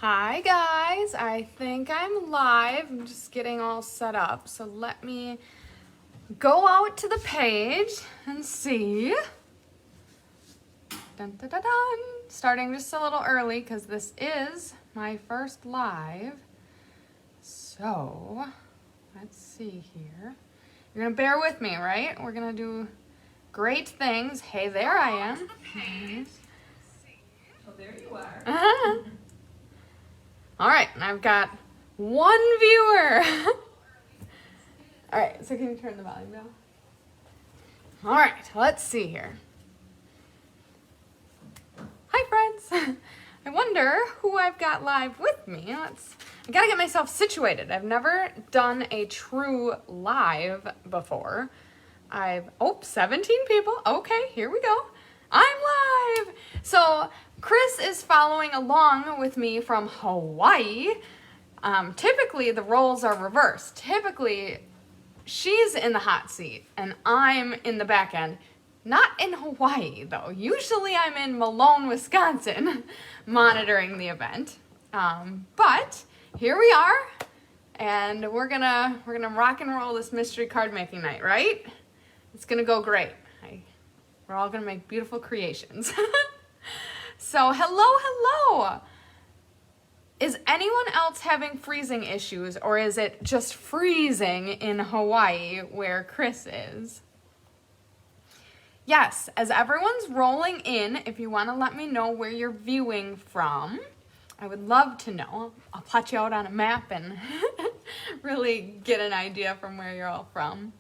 Hi guys, I think I'm live. I'm just getting all set up. So let me go out to the page and see. Dun, dun, dun, dun. Starting just a little early because this is my first live. So let's see here. You're gonna bear with me, right? We're gonna do great things. Hey, there I am. Oh, there you are. All right, and I've got one viewer. All right, so can you turn the volume down? All right, let's see here. Hi, friends. I wonder who I've got live with me. I gotta get myself situated. I've never done a true live before. 17 people. Okay, here we go. I'm live. So Chris is following along with me from Hawaii. Typically the roles are reversed. Typically she's in the hot seat and I'm in the back end. Not in Hawaii though. Usually I'm in Malone, Wisconsin monitoring the event. But here we are and we're gonna rock and roll this mystery card making night, right? It's gonna go great. We're all gonna make beautiful creations. So hello. Is anyone else having freezing issues, or is it just freezing in Hawaii where Chris is? Yes, as everyone's rolling in, if you want to let me know where you're viewing from, I would love to know. I'll plot you out on a map and really get an idea from where you're all from.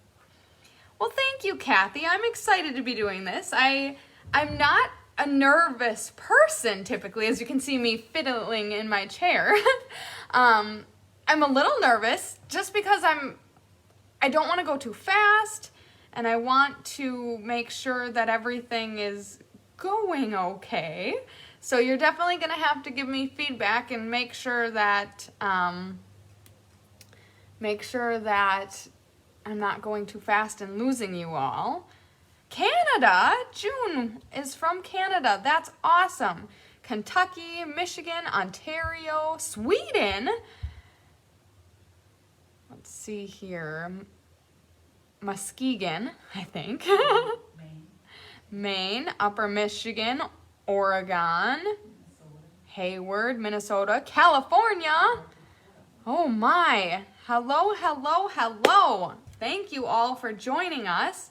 Well, thank you, Kathy. I'm excited to be doing this. I'm not a nervous person typically, as you can see me fiddling in my chair. I'm a little nervous just because I don't want to go too fast and I want to make sure that everything is going okay. So you're definitely going to have to give me feedback and make sure that I'm not going too fast and losing you all. Canada, June is from Canada. That's awesome. Kentucky, Michigan, Ontario, Sweden. Let's see here. Muskegon, I think. Maine, Upper Michigan, Oregon, Hayward, Minnesota, California. Oh my. Hello. Thank you all for joining us.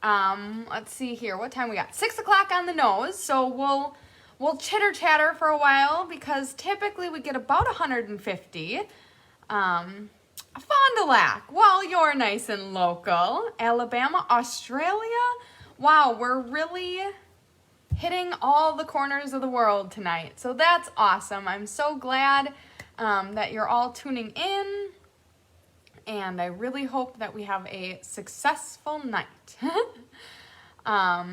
Let's see here. What time we got? 6 o'clock on the nose. So we'll chitter chatter for a while because typically we get about 150. Fond du Lac. Well, you're nice and local. Alabama, Australia. Wow, we're really hitting all the corners of the world tonight. So that's awesome. I'm so glad that you're all tuning in. And I really hope that we have a successful night. I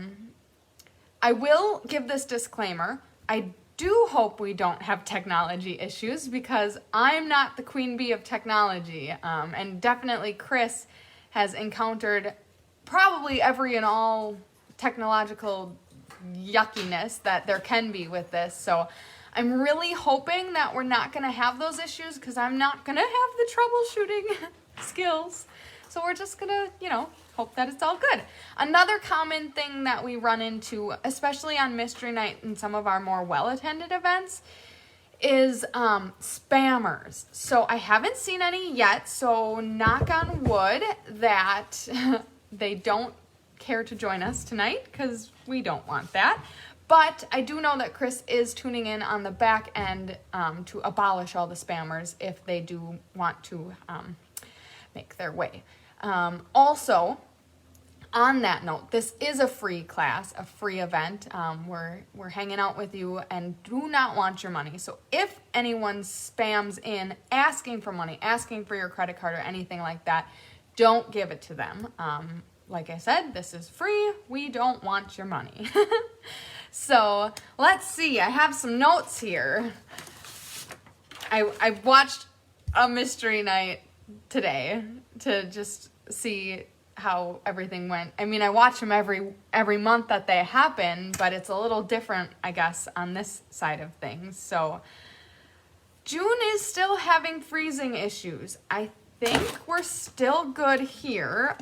will give this disclaimer. I do hope we don't have technology issues because I'm not the queen bee of technology. And definitely Chris has encountered probably every and all technological yuckiness that there can be with this. So I'm really hoping that we're not going to have those issues because I'm not going to have the troubleshooting skills. So we're just going to, hope that it's all good. Another common thing that we run into, especially on Mystery Night and some of our more well-attended events, is spammers. So I haven't seen any yet, so knock on wood that they don't care to join us tonight because we don't want that. But I do know that Chris is tuning in on the back end to abolish all the spammers if they do want to make their way. Also, on that note, this is a free class, a free event. We're hanging out with you and do not want your money. So if anyone spams in asking for money, asking for your credit card or anything like that, don't give it to them. Like I said, this is free. We don't want your money. So let's see. I have some notes here. I watched a Mystery Night today to just see how everything went. I mean, I watch them every month that they happen, but it's a little different, I guess, on this side of things. So June is still having freezing issues. I think we're still good here.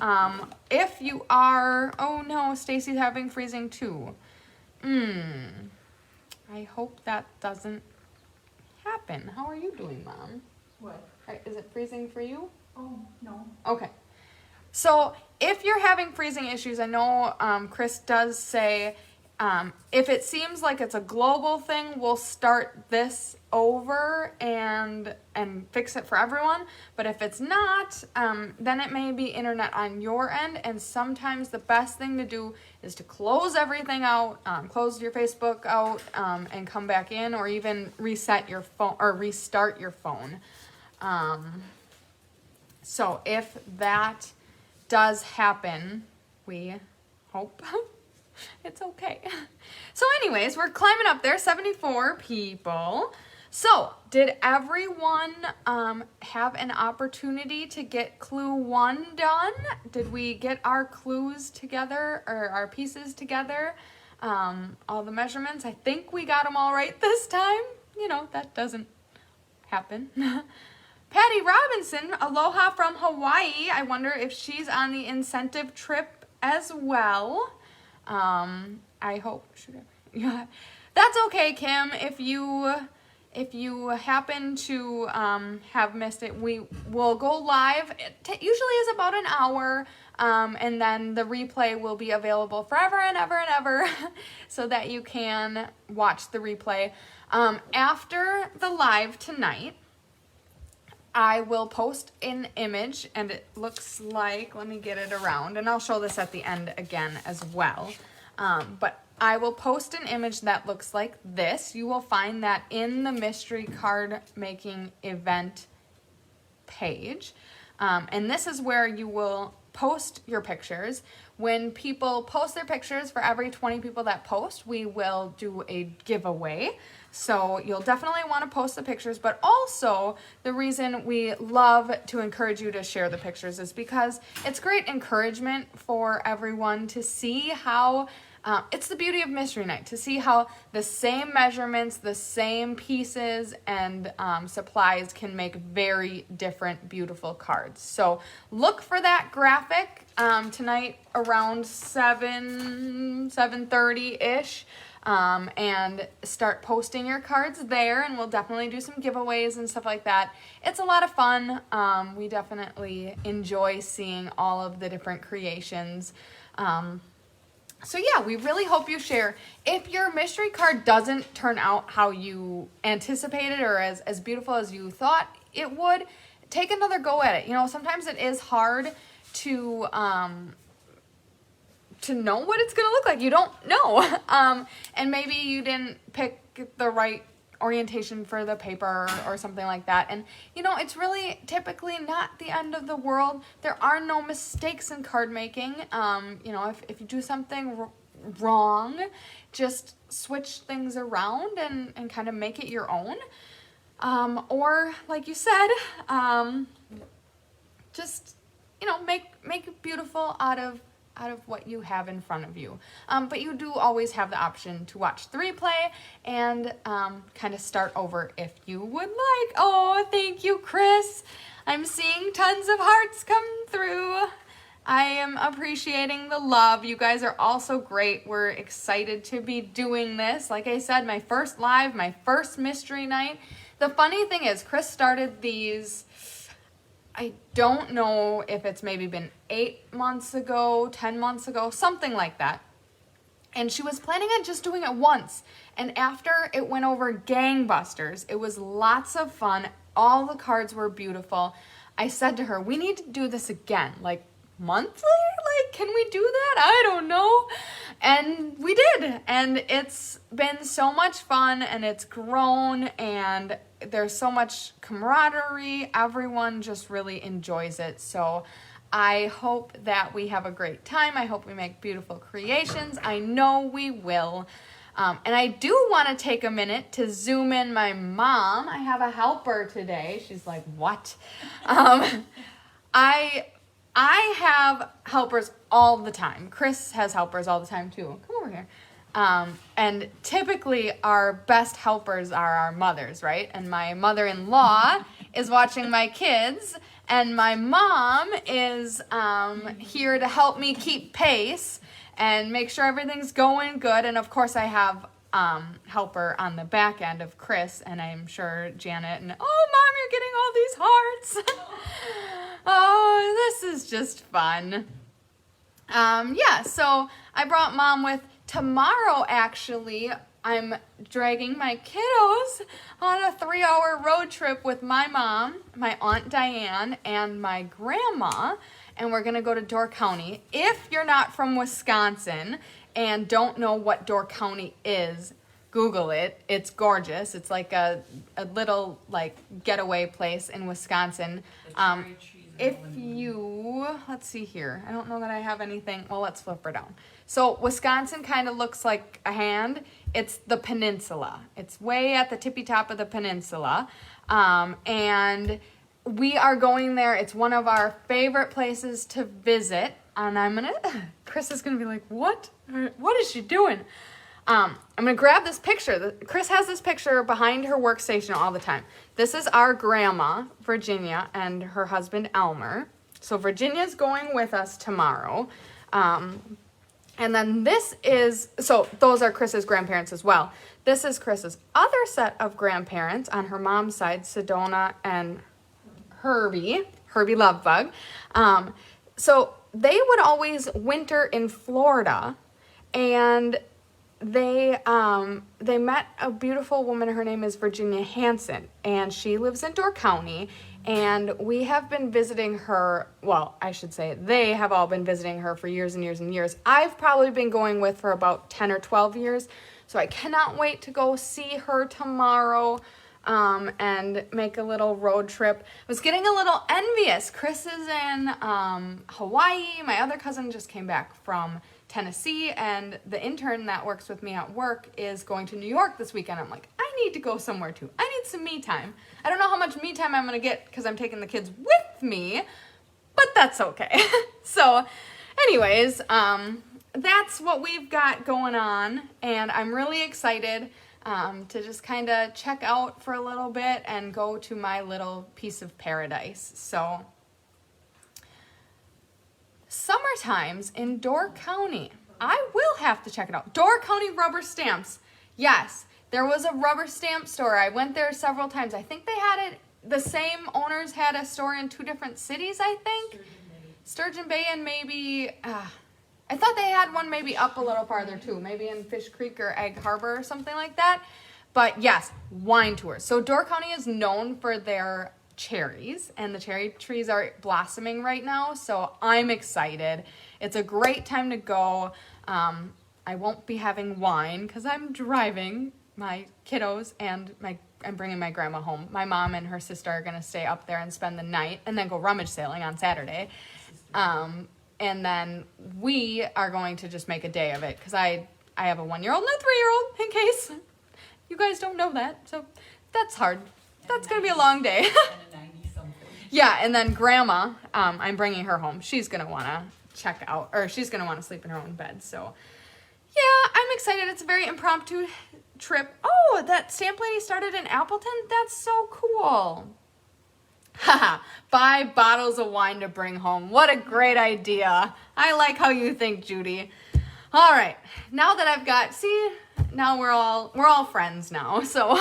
If you are, oh no, Stacy's having freezing too. I hope that doesn't happen. How are you doing, Mom? What? Is it freezing for you? Oh, no. Okay. So if you're having freezing issues, I know Chris does say if it seems like it's a global thing, we'll start this over and fix it for everyone. But if it's not, then it may be internet on your end. And sometimes the best thing to do is to close everything out, close your Facebook out, and come back in, or even reset your phone or restart your phone. So if that does happen, we hope it's okay. So anyways, we're climbing up there, 74 people. So did everyone have an opportunity to get clue 1 done? Did we get our clues together, or our pieces together? All the measurements, I think we got them all right this time. You know, that doesn't happen. Patty Robinson, aloha from Hawaii. I wonder if she's on the incentive trip as well. I hope. Yeah, that's okay, Kim. If you happen to have missed it, we will go live. It usually is about an hour, and then the replay will be available forever and ever and ever, so that you can watch the replay. After the live tonight, I will post an image, and it looks like, let me get it around, and I'll show this at the end again as well. But I will post an image that looks like this. You will find that in the mystery card making event page. And this is where you will post your pictures. When people post their pictures, for every 20 people that post, we will do a giveaway. So you'll definitely want to post the pictures, but also the reason we love to encourage you to share the pictures is because it's great encouragement for everyone to see how it's the beauty of Mystery Night, to see how the same measurements, the same pieces, and supplies can make very different, beautiful cards. So look for that graphic tonight around 7:30-ish. And start posting your cards there, and we'll definitely do some giveaways and stuff like that. It's a lot of fun. We definitely enjoy seeing all of the different creations. So yeah, we really hope you share. If your mystery card doesn't turn out how you anticipated or as beautiful as you thought it would, take another go at it. You know, sometimes it is hard to know what it's going to look like. You don't know. And maybe you didn't pick the right orientation for the paper or something like that. And, you know, it's really typically not the end of the world. There are no mistakes in card making. You know, if you do something wrong, just switch things around and kind of make it your own. Or, like you said, just, you know, make it beautiful out of what you have in front of you. But you do always have the option to watch the replay and kind of start over if you would like. Oh, thank you, Chris. I'm seeing tons of hearts come through. I am appreciating the love. You guys are all so great. We're excited to be doing this. Like I said, my first live, my first mystery night. The funny thing is, Chris started these, I don't know if it's maybe been 8 months ago, 10 months ago, something like that. And she was planning on just doing it once. And after it went over gangbusters, it was lots of fun. All the cards were beautiful. I said to her, we need to do this again, like monthly? Like, can we do that? I don't know. And we did. And it's been so much fun, and it's grown, and there's so much camaraderie. Everyone just really enjoys it. So I hope that we have a great time. I hope we make beautiful creations. I know we will. And I do want to take a minute to zoom in my mom. I have a helper today. She's like, what? I have helpers all the time. Chris has helpers all the time too. Come over here. And typically our best helpers are our mothers, right? And my mother-in-law is watching my kids, and my mom is here to help me keep pace and make sure everything's going good. And of course I have helper on the back end of Chris, and I'm sure Janet, and oh, Mom, you're getting all these hearts. Oh, this is just fun. Yeah, so I brought Mom with. Tomorrow, actually, I'm dragging my kiddos on a 3-hour road trip with my mom, my Aunt Diane, and my grandma, and we're going to go to Door County. If you're not from Wisconsin and don't know what Door County is, Google it. It's gorgeous. It's like a little like getaway place in Wisconsin. If you, let's see here. I don't know that I have anything. Well, let's flip her down. So Wisconsin kind of looks like a hand. It's the peninsula. It's way at the tippy top of the peninsula. And we are going there. It's one of our favorite places to visit. And Chris is going to be like, what? What is she doing? I'm going to grab this picture. Chris has this picture behind her workstation all the time. This is our grandma, Virginia, and her husband, Elmer. So Virginia's going with us tomorrow. And then so those are Chris's grandparents as well. This is Chris's other set of grandparents on her mom's side, Sedona and Herbie Lovebug. So they would always winter in Florida, and they met a beautiful woman. Her name is Virginia Hansen, and she lives in Door County, and we have been visiting her. Well, I should say they have all been visiting her for years and years and years. I've probably been going with for about 10 or 12 years, so I cannot wait to go see her tomorrow and make a little road trip. I was getting a little envious. Chris is in Hawaii. My other cousin just came back from Tennessee, and the intern that works with me at work is going to New York this weekend. I'm like, I need to go somewhere too. I need some me time. I don't know how much me time I'm going to get because I'm taking the kids with me, but that's okay. So anyways, that's what we've got going on, and I'm really excited to just kind of check out for a little bit and go to my little piece of paradise. So summer times in Door County. I will have to check it out. Door County rubber stamps. Yes, there was a rubber stamp store. I went there several times. I think they had it, the same owners had a store in 2 different cities, I think. Sturgeon Bay and maybe, I thought they had one maybe up a little farther too, maybe in Fish Creek or Egg Harbor or something like that. But yes, wine tours. So Door County is known for their cherries, and the cherry trees are blossoming right now, so I'm excited. It's a great time to go. I won't be having wine because I'm driving my kiddos, and I'm bringing my grandma home. My mom and her sister are going to stay up there and spend the night and then go rummage sailing on Saturday. And then we are going to just make a day of it because I have a 1-year-old and a 3-year-old, in case you guys don't know that. So that's hard. That's going to be a long day. Yeah, and then grandma, I'm bringing her home. She's going to want to check out, or she's going to want to sleep in her own bed. So yeah, I'm excited. It's a very impromptu trip. Oh, that stamp lady started in Appleton? That's so cool. Haha, 5 bottles of wine to bring home. What a great idea. I like how you think, Judy. All right, now that I've got, now we're all friends now, so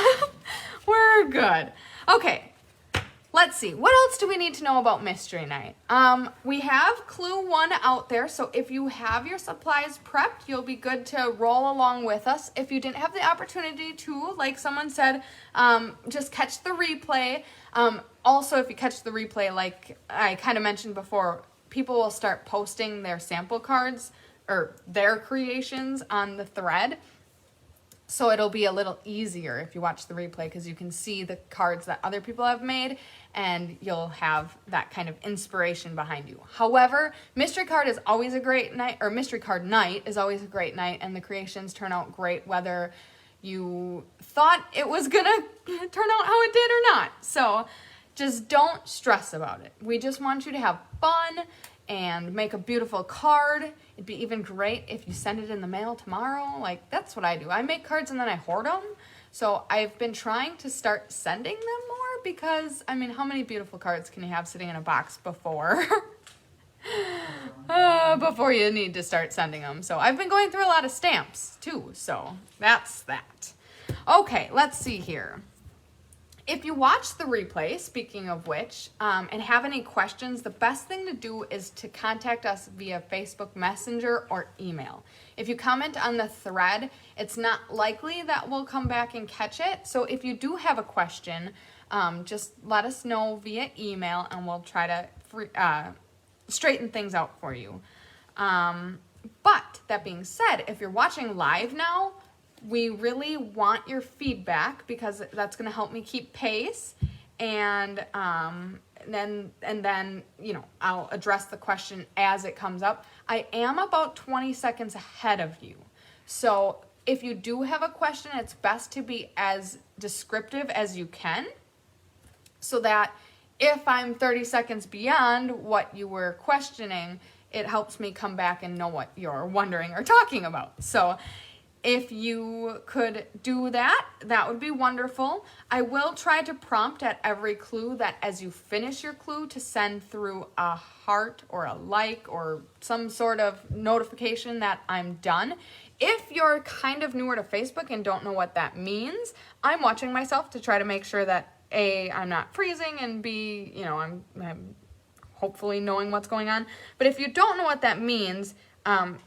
we're good. Okay, let's see. What else do we need to know about Mystery Night? We have Clue 1 out there, so if you have your supplies prepped, you'll be good to roll along with us. If you didn't have the opportunity to, like someone said, just catch the replay. Also, if you catch the replay, like I kind of mentioned before, people will start posting their sample cards or their creations on the thread. So it'll be a little easier if you watch the replay because you can see the cards that other people have made and you'll have that kind of inspiration behind you. However, Mystery Card is always a great night, or Mystery Card Night is always a great night, and the creations turn out great whether you thought it was gonna turn out how it did or not. So just don't stress about it. We just want you to have fun and make a beautiful card. It'd be even great if you send it in the mail tomorrow. Like, that's what I do. I make cards and then I hoard them. So I've been trying to start sending them more because, I mean, how many beautiful cards can you have sitting in a box before before you need to start sending them? So I've been going through a lot of stamps too. So that's that. Okay, let's see here. If you watch the replay, speaking of which, and have any questions, the best thing to do is to contact us via Facebook Messenger or email. If you comment on the thread, it's not likely that we'll come back and catch it. So if you do have a question, just let us know via email and we'll try to straighten things out for you. But that being said, if you're watching live now, we really want your feedback because that's going to help me keep pace, and then you know, I'll address the question as it comes up. I am about 20 seconds ahead of you, so if you do have a question, it's best to be as descriptive as you can, so that if I'm 30 seconds beyond what you were questioning, it helps me come back and know what you're wondering or talking about. So if you could do that, that would be wonderful. I will try to prompt at every clue that as you finish your clue to send through a heart or a like or some sort of notification that I'm done. If you're kind of newer to Facebook and don't know what that means, I'm watching myself to try to make sure that A, I'm not freezing, and B, you know, I'm hopefully knowing what's going on. But if you don't know what that means, don't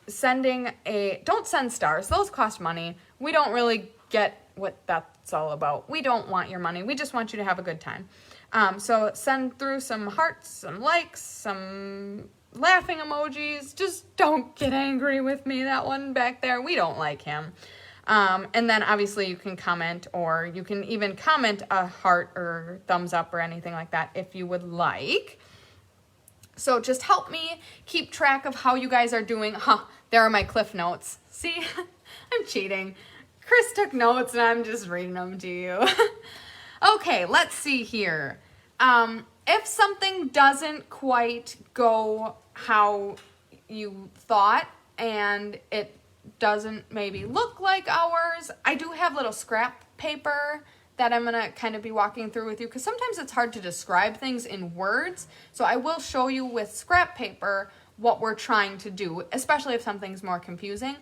send stars. Those cost money. We don't really get what that's all about. We don't want your money. We just want you to have a good time. So send through some hearts, some likes, some laughing emojis. Just don't get angry with me. That one back there, we don't like him. And then obviously you can comment, or you can even comment a heart or thumbs up or anything like that if you would like. So just help me keep track of how you guys are doing. There are my cliff notes. See, I'm cheating. Chris took notes and I'm just reading them to you. Okay, let's see here. If something doesn't quite go how you thought and it doesn't maybe look like ours, I do have little scrap paper that I'm going to kind of be walking through with you, because sometimes it's hard to describe things in words. So I will show you with scrap paper what we're trying to do, especially if something's more confusing.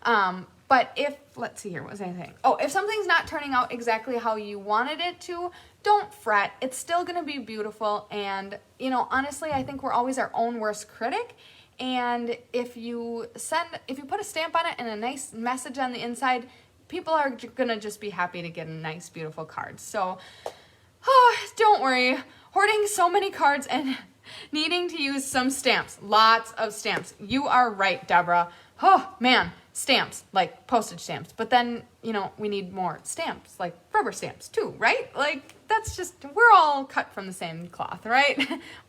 But if, let's see here, what was I saying? Oh, if something's not turning out exactly how you wanted it to, don't fret. It's still going to be beautiful. And, you know, honestly, I think we're always our own worst critic. And if you put a stamp on it and a nice message on the inside, people are going to just be happy to get a nice, beautiful card. So, don't worry. Hoarding so many cards and needing to use some stamps. Lots of stamps. You are right, Deborah. Oh, man. Stamps, like postage stamps. But then, you know, we need more stamps, like rubber stamps too, right? Like, that's just, we're all cut from the same cloth, right?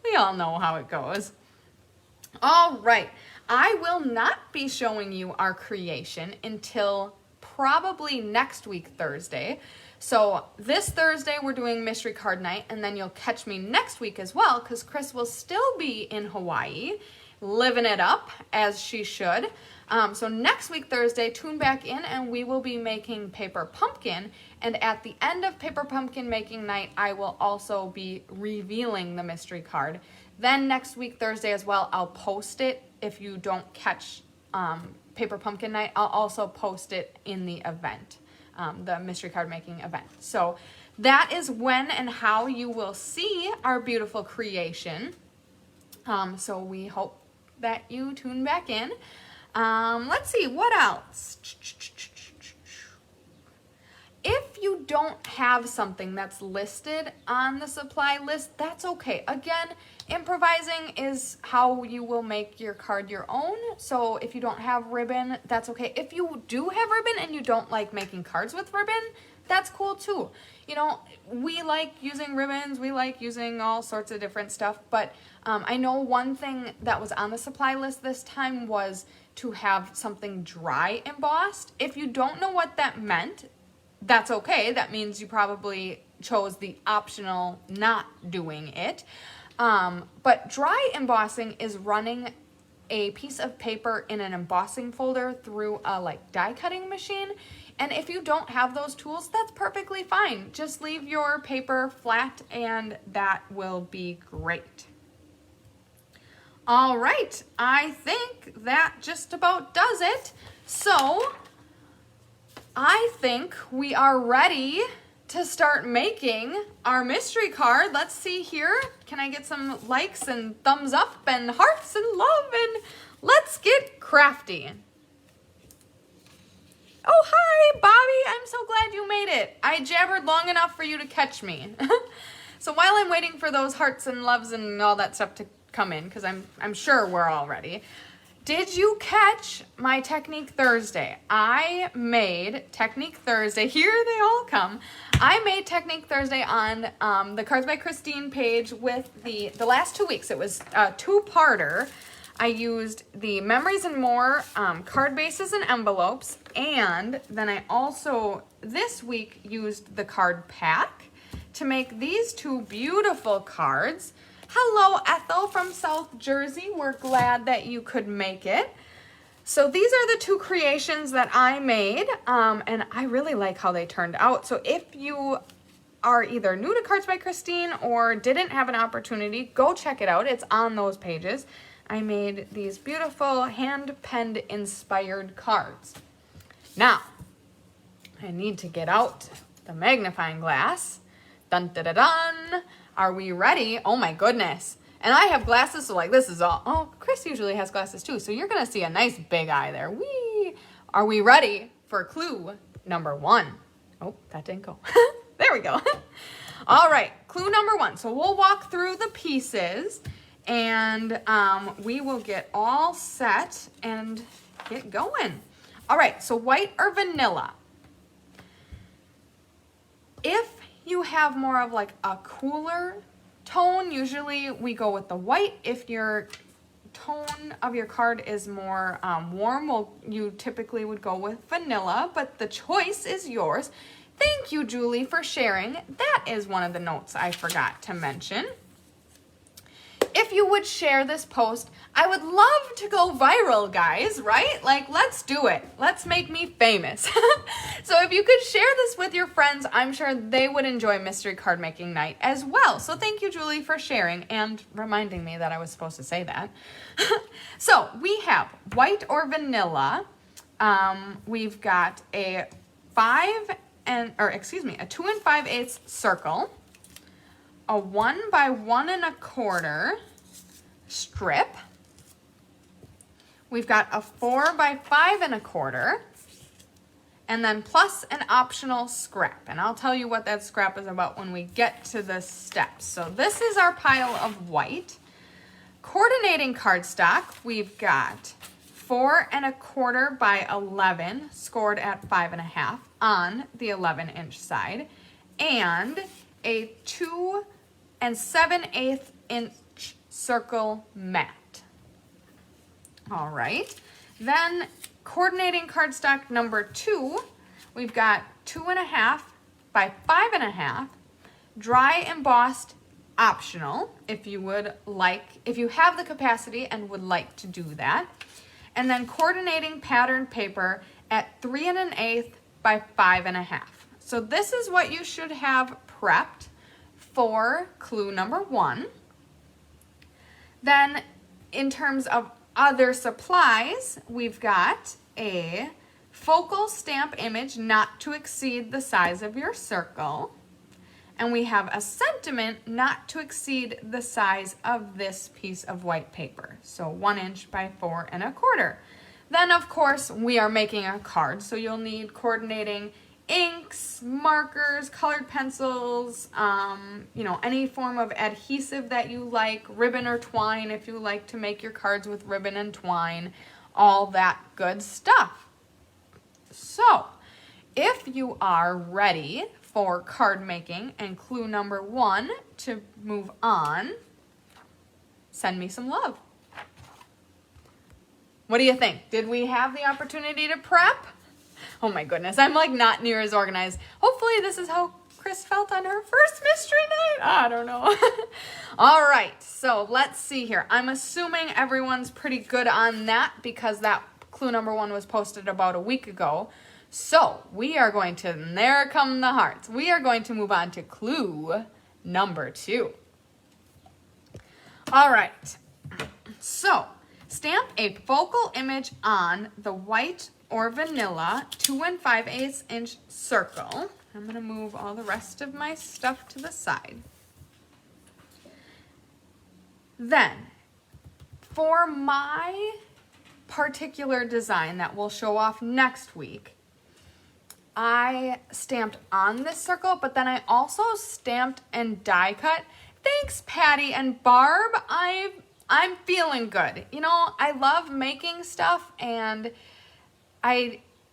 We all know how it goes. All right. I will not be showing you our creation until probably next week, Thursday. So this Thursday, we're doing Mystery Card Night, and then you'll catch me next week as well, because Chris will still be in Hawaii, living it up, as she should. So next week, Thursday, tune back in, and we will be making Paper Pumpkin, and at the end of Paper Pumpkin making night, I will also be revealing the mystery card. Then next week, Thursday as well, I'll post it. If you don't catch Paper Pumpkin night, I'll also post it in the event, the mystery card making event. So that is when and how you will see our beautiful creation. So we hope that you tune back in. Let's see, what else? If you don't have something that's listed on the supply list, that's okay. Again, improvising is how you will make your card your own. So if you don't have ribbon, that's okay. If you do have ribbon and you don't like making cards with ribbon, that's cool too. You know, we like using ribbons, we like using all sorts of different stuff, but I know one thing that was on the supply list this time was to have something dry embossed. If you don't know what that meant, that's okay. That means you probably chose the optional not doing it. But dry embossing is running a piece of paper in an embossing folder through a like die cutting machine. And if you don't have those tools, that's perfectly fine. Just leave your paper flat and that will be great. All right, I think that just about does it. So I think we are ready to start making our mystery card. Let's see here. Can I get some likes and thumbs up and hearts and love, and let's get crafty. Oh, hi, Bobby. I'm so glad you made it. I jabbered long enough for you to catch me. So while I'm waiting for those hearts and loves and all that stuff to come in, because I'm sure we're all ready, did you catch my Technique Thursday? I made Technique Thursday. Here they all come. I made Technique Thursday on the Cards by Christine page with the last 2 weeks. It was a two-parter. I used the Memories and More card bases and envelopes, and then I also this week used the card pack to make these two beautiful cards. Hello, Ethel from South Jersey. We're glad that you could make it. So these are the two creations that I made, and I really like how they turned out. So if you are either new to Cards by Christine or didn't have an opportunity, go check it out. It's on those pages. I made these beautiful hand-penned inspired cards. Now, I need to get out the magnifying glass. Dun, dun, dun, dun. Are we ready? Oh my goodness. And I have glasses, so like this is all. Oh, Chris usually has glasses too, so you're gonna see a nice big eye there. Whee! Are we ready for clue number 1? Oh, that didn't go. There we go. All right, clue number 1. So we'll walk through the pieces and we will get all set and get going. All right, so white or vanilla? If you have more of like a cooler tone, usually we go with the white. If your tone of your card is more warm, you typically would go with vanilla, but the choice is yours. Thank you, Julie, for sharing. That is one of the notes I forgot to mention. If you would share this post, I would love to go viral, guys, right? Like, let's do it. Let's make me famous. So if you could share this with your friends, I'm sure they would enjoy Mystery Card Making Night as well. So thank you, Julie, for sharing and reminding me that I was supposed to say that. So we have white or vanilla. We've got a 2 5/8 circle, a 1 by 1 1/4 strip. We've got a 4 by 5 1/4, and then plus an optional scrap. And I'll tell you what that scrap is about when we get to the steps. So this is our pile of white. Coordinating cardstock, we've got 4 1/4 by 11, scored at 5.5 on the 11-inch side, and a 2 7/8 inch circle mat. All right, then coordinating cardstock number 2, we've got 2.5 by 5.5, dry embossed, optional if you have the capacity and would like to do that. And then coordinating patterned paper at 3 1/8 by 5.5. So this is what you should have prepped for clue number 1. Then in terms of other supplies, we've got a focal stamp image not to exceed the size of your circle. And we have a sentiment not to exceed the size of this piece of white paper. So 1 inch by 4 1/4. Then of course we are making a card, so you'll need coordinating inks, markers, colored pencils, any form of adhesive that you like, ribbon or twine if you like to make your cards with ribbon and twine, all that good stuff. So if you are ready for card making and clue number 1 to move on, send me some love. What do you think? Did we have the opportunity to prep? Oh my goodness, I'm like not near as organized. Hopefully this is how Chris felt on her first mystery night. I don't know. All right, so let's see here. I'm assuming everyone's pretty good on that because that clue number 1 was posted about a week ago. So we are going to, and there come the hearts. We are going to move on to clue number 2. All right, so stamp a focal image on the white or vanilla 2 5/8 inch circle. I'm going to move all the rest of my stuff to the side. Then, for my particular design that we'll show off next week, I stamped on this circle, but then I also stamped and die cut. Thanks, Patty and Barb. I'm feeling good. You know, I love making stuff, and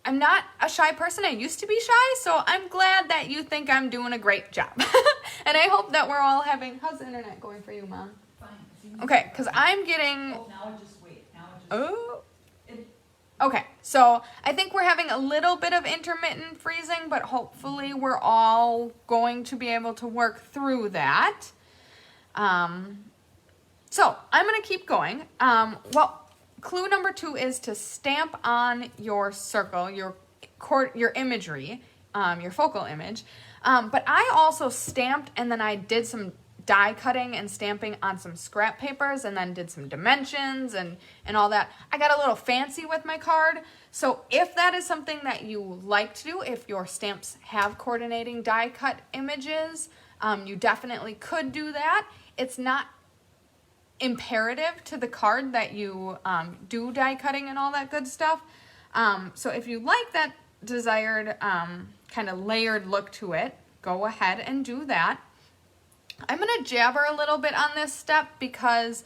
I'm not a shy person. I used to be shy, so I'm glad that you think I'm doing a great job. And I hope that we're all having... How's the internet going for you, Mom? Fine. Okay, because I'm getting... Oh, now just wait. Okay, so I think we're having a little bit of intermittent freezing, but hopefully we're all going to be able to work through that. So I'm going to keep going. Clue number 2 is to stamp on your circle, your imagery, your focal image. But I also stamped, and then I did some die cutting and stamping on some scrap papers, and then did some dimensions and all that. I got a little fancy with my card. So if that is something that you like to do, if your stamps have coordinating die cut images, you definitely could do that. It's not imperative to the card that you do die cutting and all that good stuff. So if you like that desired kind of layered look to it, go ahead and do that. I'm going to jabber a little bit on this step because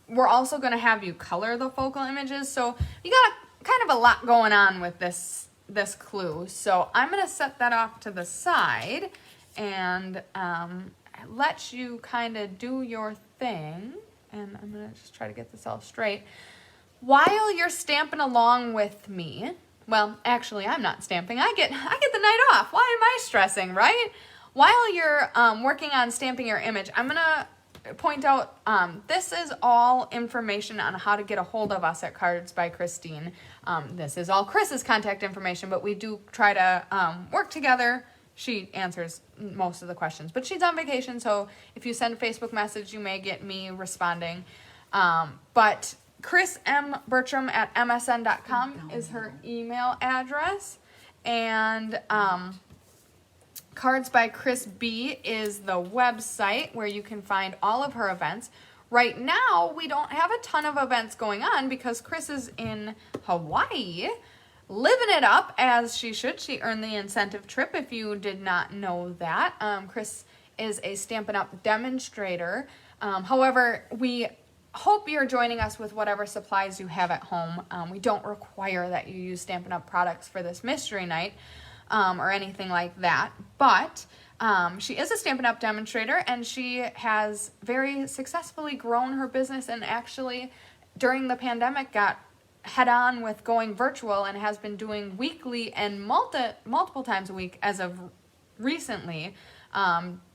we're also going to have you color the focal images. So you got kind of a lot going on with this clue. So I'm going to set that off to the side and let you kind of do your thing. And I'm going to just try to get this all straight. While you're stamping along with me, well, actually, I'm not stamping. I get the night off. Why am I stressing, right? While you're working on stamping your image, I'm going to point out this is all information on how to get a hold of us at Cards by Christine. This is all Chris's contact information, but we do try to work together. She answers most of the questions, but she's on vacation, so if you send a Facebook message, you may get me responding. But Chris M. Bertram at msn.com is her email address, and Cards by Chris B is the website where you can find all of her events. Right now, we don't have a ton of events going on because Chris is in Hawaii, living it up as she should. She earned the incentive trip if you did not know that. Chris is a Stampin' Up! Demonstrator. However, we hope you're joining us with whatever supplies you have at home. We don't require that you use Stampin' Up! Products for this mystery night or anything like that. But she is a Stampin' Up! Demonstrator, and she has very successfully grown her business and actually during the pandemic got head on with going virtual and has been doing weekly and multiple times a week as of recently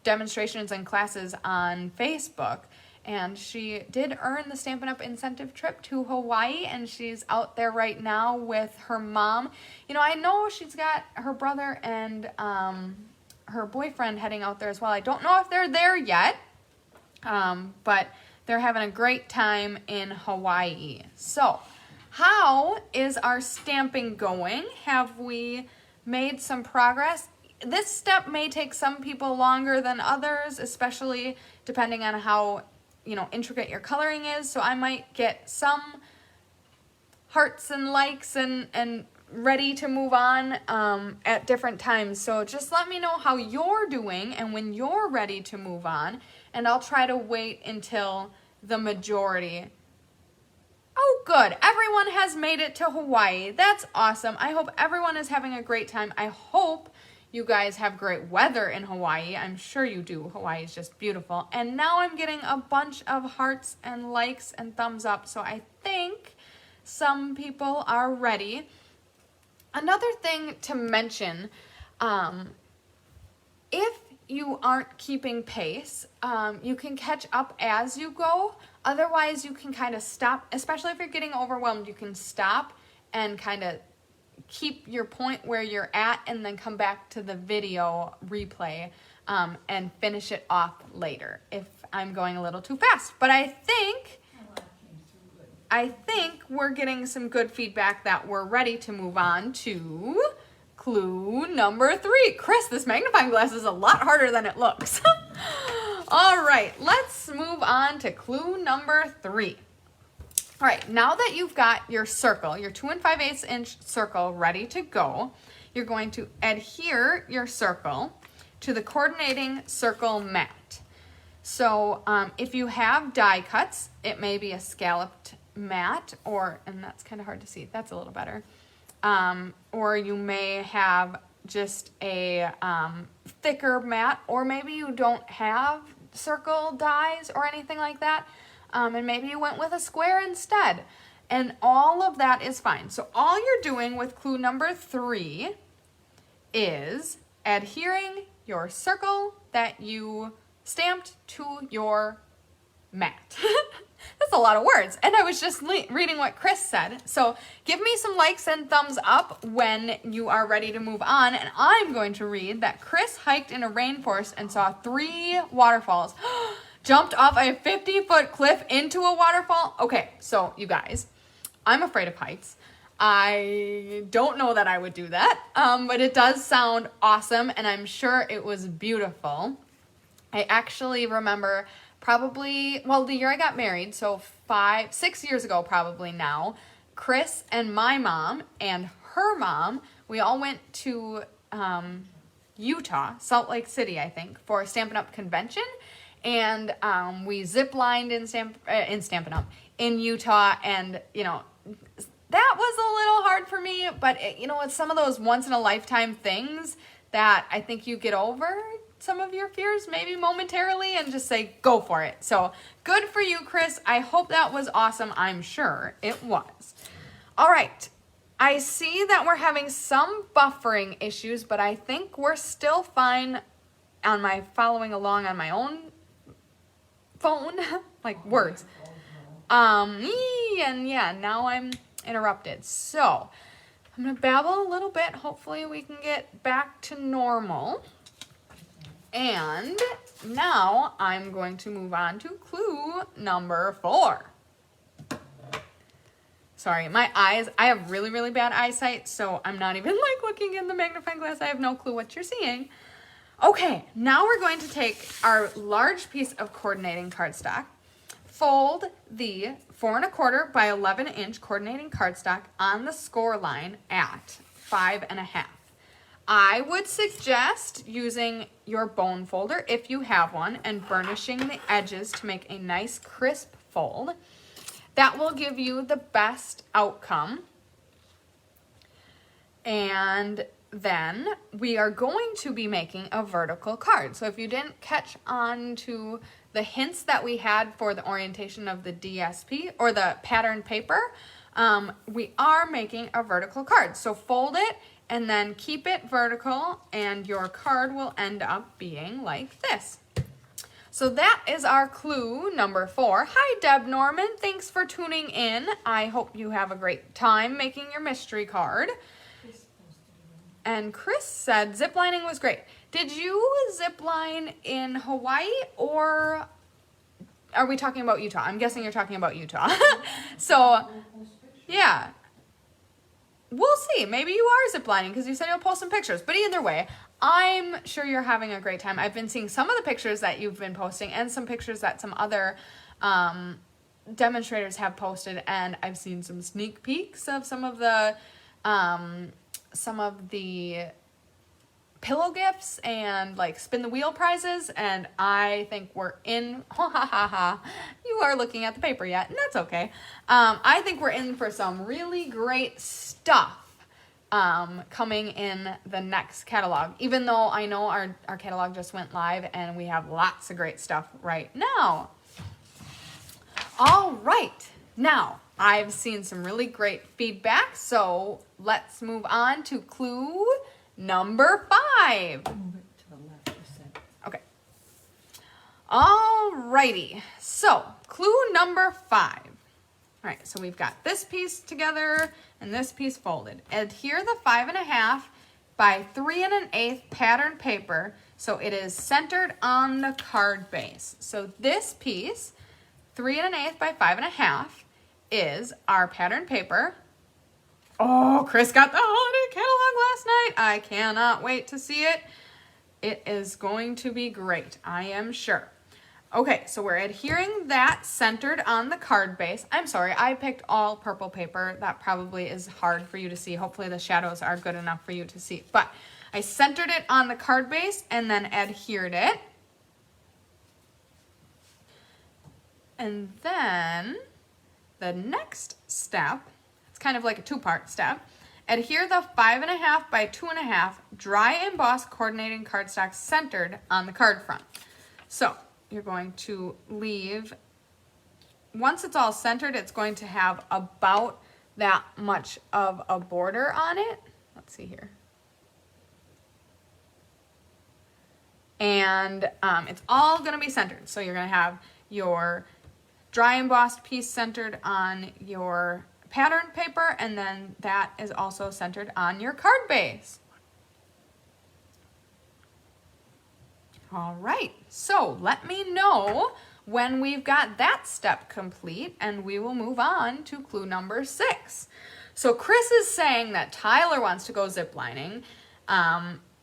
demonstrations and classes on Facebook. And she did earn the Stampin' Up! Incentive trip to Hawaii, and she's out there right now with her mom. You know, I know she's got her brother and her boyfriend heading out there as well. I don't know if they're there yet, but they're having a great time in Hawaii. So, how is our stamping going? Have we made some progress? This step may take some people longer than others, especially depending on how intricate your coloring is. So I might get some hearts and likes and ready to move on at different times. So just let me know how you're doing and when you're ready to move on, and I'll try to wait until the majority. Oh, good. Everyone has made it to Hawaii. That's awesome. I hope everyone is having a great time. I hope you guys have great weather in Hawaii. I'm sure you do. Hawaii is just beautiful. And now I'm getting a bunch of hearts and likes and thumbs up. So I think some people are ready. Another thing to mention, If you aren't keeping pace, you can catch up as you go. Otherwise, you can kind of stop, especially if you're getting overwhelmed, you can stop and kind of keep your point where you're at and then come back to the video replay and finish it off later if I'm going a little too fast. But I think we're getting some good feedback that we're ready to move on to clue number 3. Chris, this magnifying glass is a lot harder than it looks. All right, let's move on to clue number 3. All right, now that you've got your circle, your 2 5/8 inch circle ready to go, you're going to adhere your circle to the coordinating circle mat. So if you have die cuts, it may be a scalloped mat, and that's kind of hard to see. That's a little better. Or you may have just a thicker mat, or maybe you don't have circle dies or anything like that, and maybe you went with a square instead. And all of that is fine. So all you're doing with clue number 3 is adhering your circle that you stamped to your mat. That's a lot of words. And I was just reading what Chris said. So give me some likes and thumbs up when you are ready to move on. And I'm going to read that Chris hiked in a rainforest and saw 3 waterfalls. Jumped off a 50-foot cliff into a waterfall. Okay, so you guys, I'm afraid of heights. I don't know that I would do that, but it does sound awesome, and I'm sure it was beautiful. I actually remember the year I got married, so 6 years ago probably now, Chris and my mom and her mom, we all went to Utah, Salt Lake City, I think, for a Stampin' Up! Convention, and we zip-lined in Stampin' Up! In Utah, and, that was a little hard for me, but it's some of those once-in-a-lifetime things that I think you get over some of your fears maybe momentarily and just say, go for it. So good for you, Chris. I hope that was awesome. I'm sure it was. All right. I see that we're having some buffering issues, but I think we're still fine on my following along on my own phone, like words. And yeah, now I'm interrupted. So I'm going to babble a little bit. Hopefully we can get back to normal. And now I'm going to move on to clue number 4. Sorry, my eyes, I have really, really bad eyesight, so I'm not even looking in the magnifying glass. I have no clue what you're seeing. Okay, now we're going to take our large piece of coordinating cardstock, fold the 4 1/4 by 11 inch coordinating cardstock on the score line at 5 1/2. I would suggest using your bone folder if you have one and burnishing the edges to make a nice crisp fold. That will give you the best outcome. And then we are going to be making a vertical card. So if you didn't catch on to the hints that we had for the orientation of the DSP or the pattern paper, we are making a vertical card. So fold it and then keep it vertical, and your card will end up being like this. So that is our clue number 4. Hi, Deb Norman. Thanks for tuning in. I hope you have a great time making your mystery card. And Chris said ziplining was great. Did you zipline in Hawaii, or are we talking about Utah? I'm guessing you're talking about Utah. So, yeah. We'll see. Maybe you are ziplining because you said you'll post some pictures. But either way, I'm sure you're having a great time. I've been seeing some of the pictures that you've been posting and some pictures that some other demonstrators have posted. And I've seen some sneak peeks of some of the pillow gifts and spin the wheel prizes, and I think we're in. You are looking at the paper yet, and that's okay. I think we're in for some really great stuff coming in the next catalog, even though I know our catalog just went live and we have lots of great stuff right now. All right, now I've seen some really great feedback, so let's move on to clue number 5. Move it to the left. Alrighty, so clue number 5. All right, so we've got this piece together and this piece folded. Adhere the 5.5 by 3 1/8 pattern paper so it is centered on the card base. So this piece, 3 1/8 by 5.5, is our pattern paper. Oh, Chris got the holiday catalog last night. I cannot wait to see it. It is going to be great, I am sure. Okay, so we're adhering that centered on the card base. I'm sorry, I picked all purple paper. That probably is hard for you to see. Hopefully the shadows are good enough for you to see. But I centered it on the card base and then adhered it. And then the next step, it's kind of like a 2-part step. Adhere the 5.5 by 2.5 dry emboss coordinating cardstock centered on the card front. So you're going to leave, once it's all centered, it's going to have about that much of a border on it. Let's see here. And it's all going to be centered. So you're going to have your dry embossed piece centered on your pattern paper, and then that is also centered on your card base. All right, so let me know when we've got that step complete, and we will move on to clue number 6. So Chris is saying that Tyler wants to go ziplining,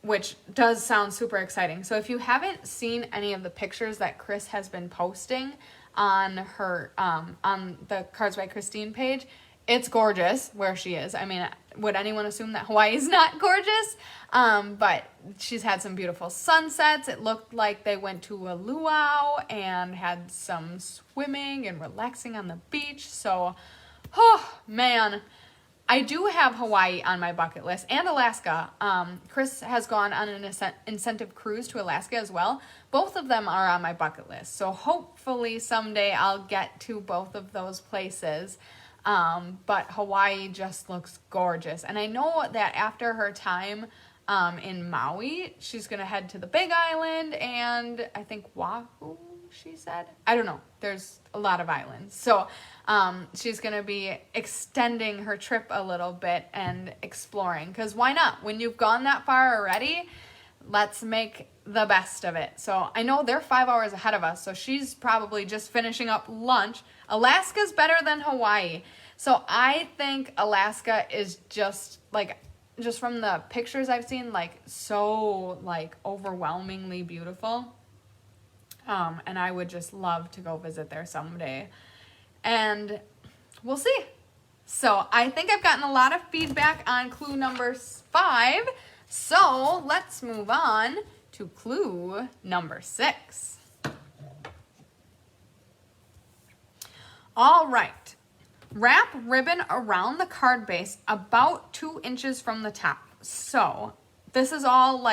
which does sound super exciting. So if you haven't seen any of the pictures that Chris has been posting on her on the Cards by Christine page, it's gorgeous where she is. I mean, would anyone assume that Hawaii's not gorgeous? But she's had some beautiful sunsets. It looked like they went to a luau and had some swimming and relaxing on the beach. So, oh man, I do have Hawaii on my bucket list, and Alaska. Chris has gone on an incentive cruise to Alaska as well. Both of them are on my bucket list. So hopefully someday I'll get to both of those places. But Hawaii just looks gorgeous. And I know that after her time in Maui, she's going to head to the Big Island and I think Oahu, she said. I don't know. There's a lot of islands. So she's going to be extending her trip a little bit and exploring. Because why not? When you've gone that far already, let's make the best of it. So I know they're 5 hours ahead of us, so she's probably just finishing up lunch. Alaska's better than Hawaii. So I think Alaska is just from the pictures I've seen, so overwhelmingly beautiful. And I would just love to go visit there someday. And we'll see. So I think I've gotten a lot of feedback on clue number 5. So let's move on to clue number 6. All right. Wrap ribbon around the card base about 2 inches from the top. So this is all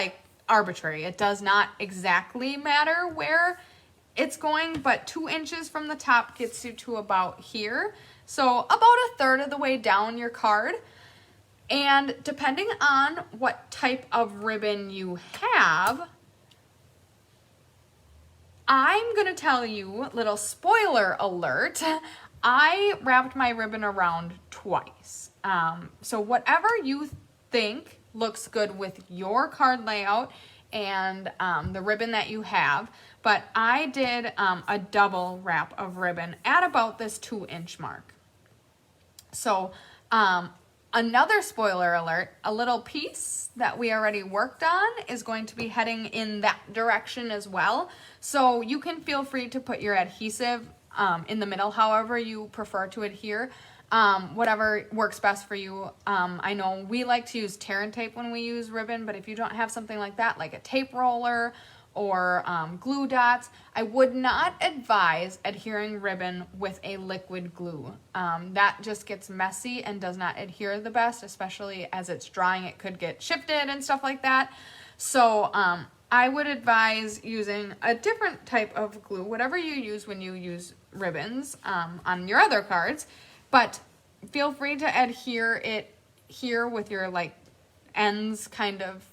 arbitrary. It does not exactly matter where it's going, but 2 inches from the top gets you to about here. So about 1/3 of the way down your card. And depending on what type of ribbon you have, I'm going to tell you, little spoiler alert, I wrapped my ribbon around twice. So whatever you think looks good with your card layout and the ribbon that you have, but I did a double wrap of ribbon at about this 2-inch mark. So another spoiler alert, a little piece that we already worked on is going to be heading in that direction as well. So you can feel free to put your adhesive in the middle, however you prefer to adhere, whatever works best for you. I know we like to use tear and tape when we use ribbon, but if you don't have something like that, like a tape roller or glue dots, I would not advise adhering ribbon with a liquid glue. That just gets messy and does not adhere the best, especially as it's drying. It could get shifted and stuff like that. So I would advise using a different type of glue, whatever you use when you use ribbons on your other cards, but feel free to adhere it here with your ends kind of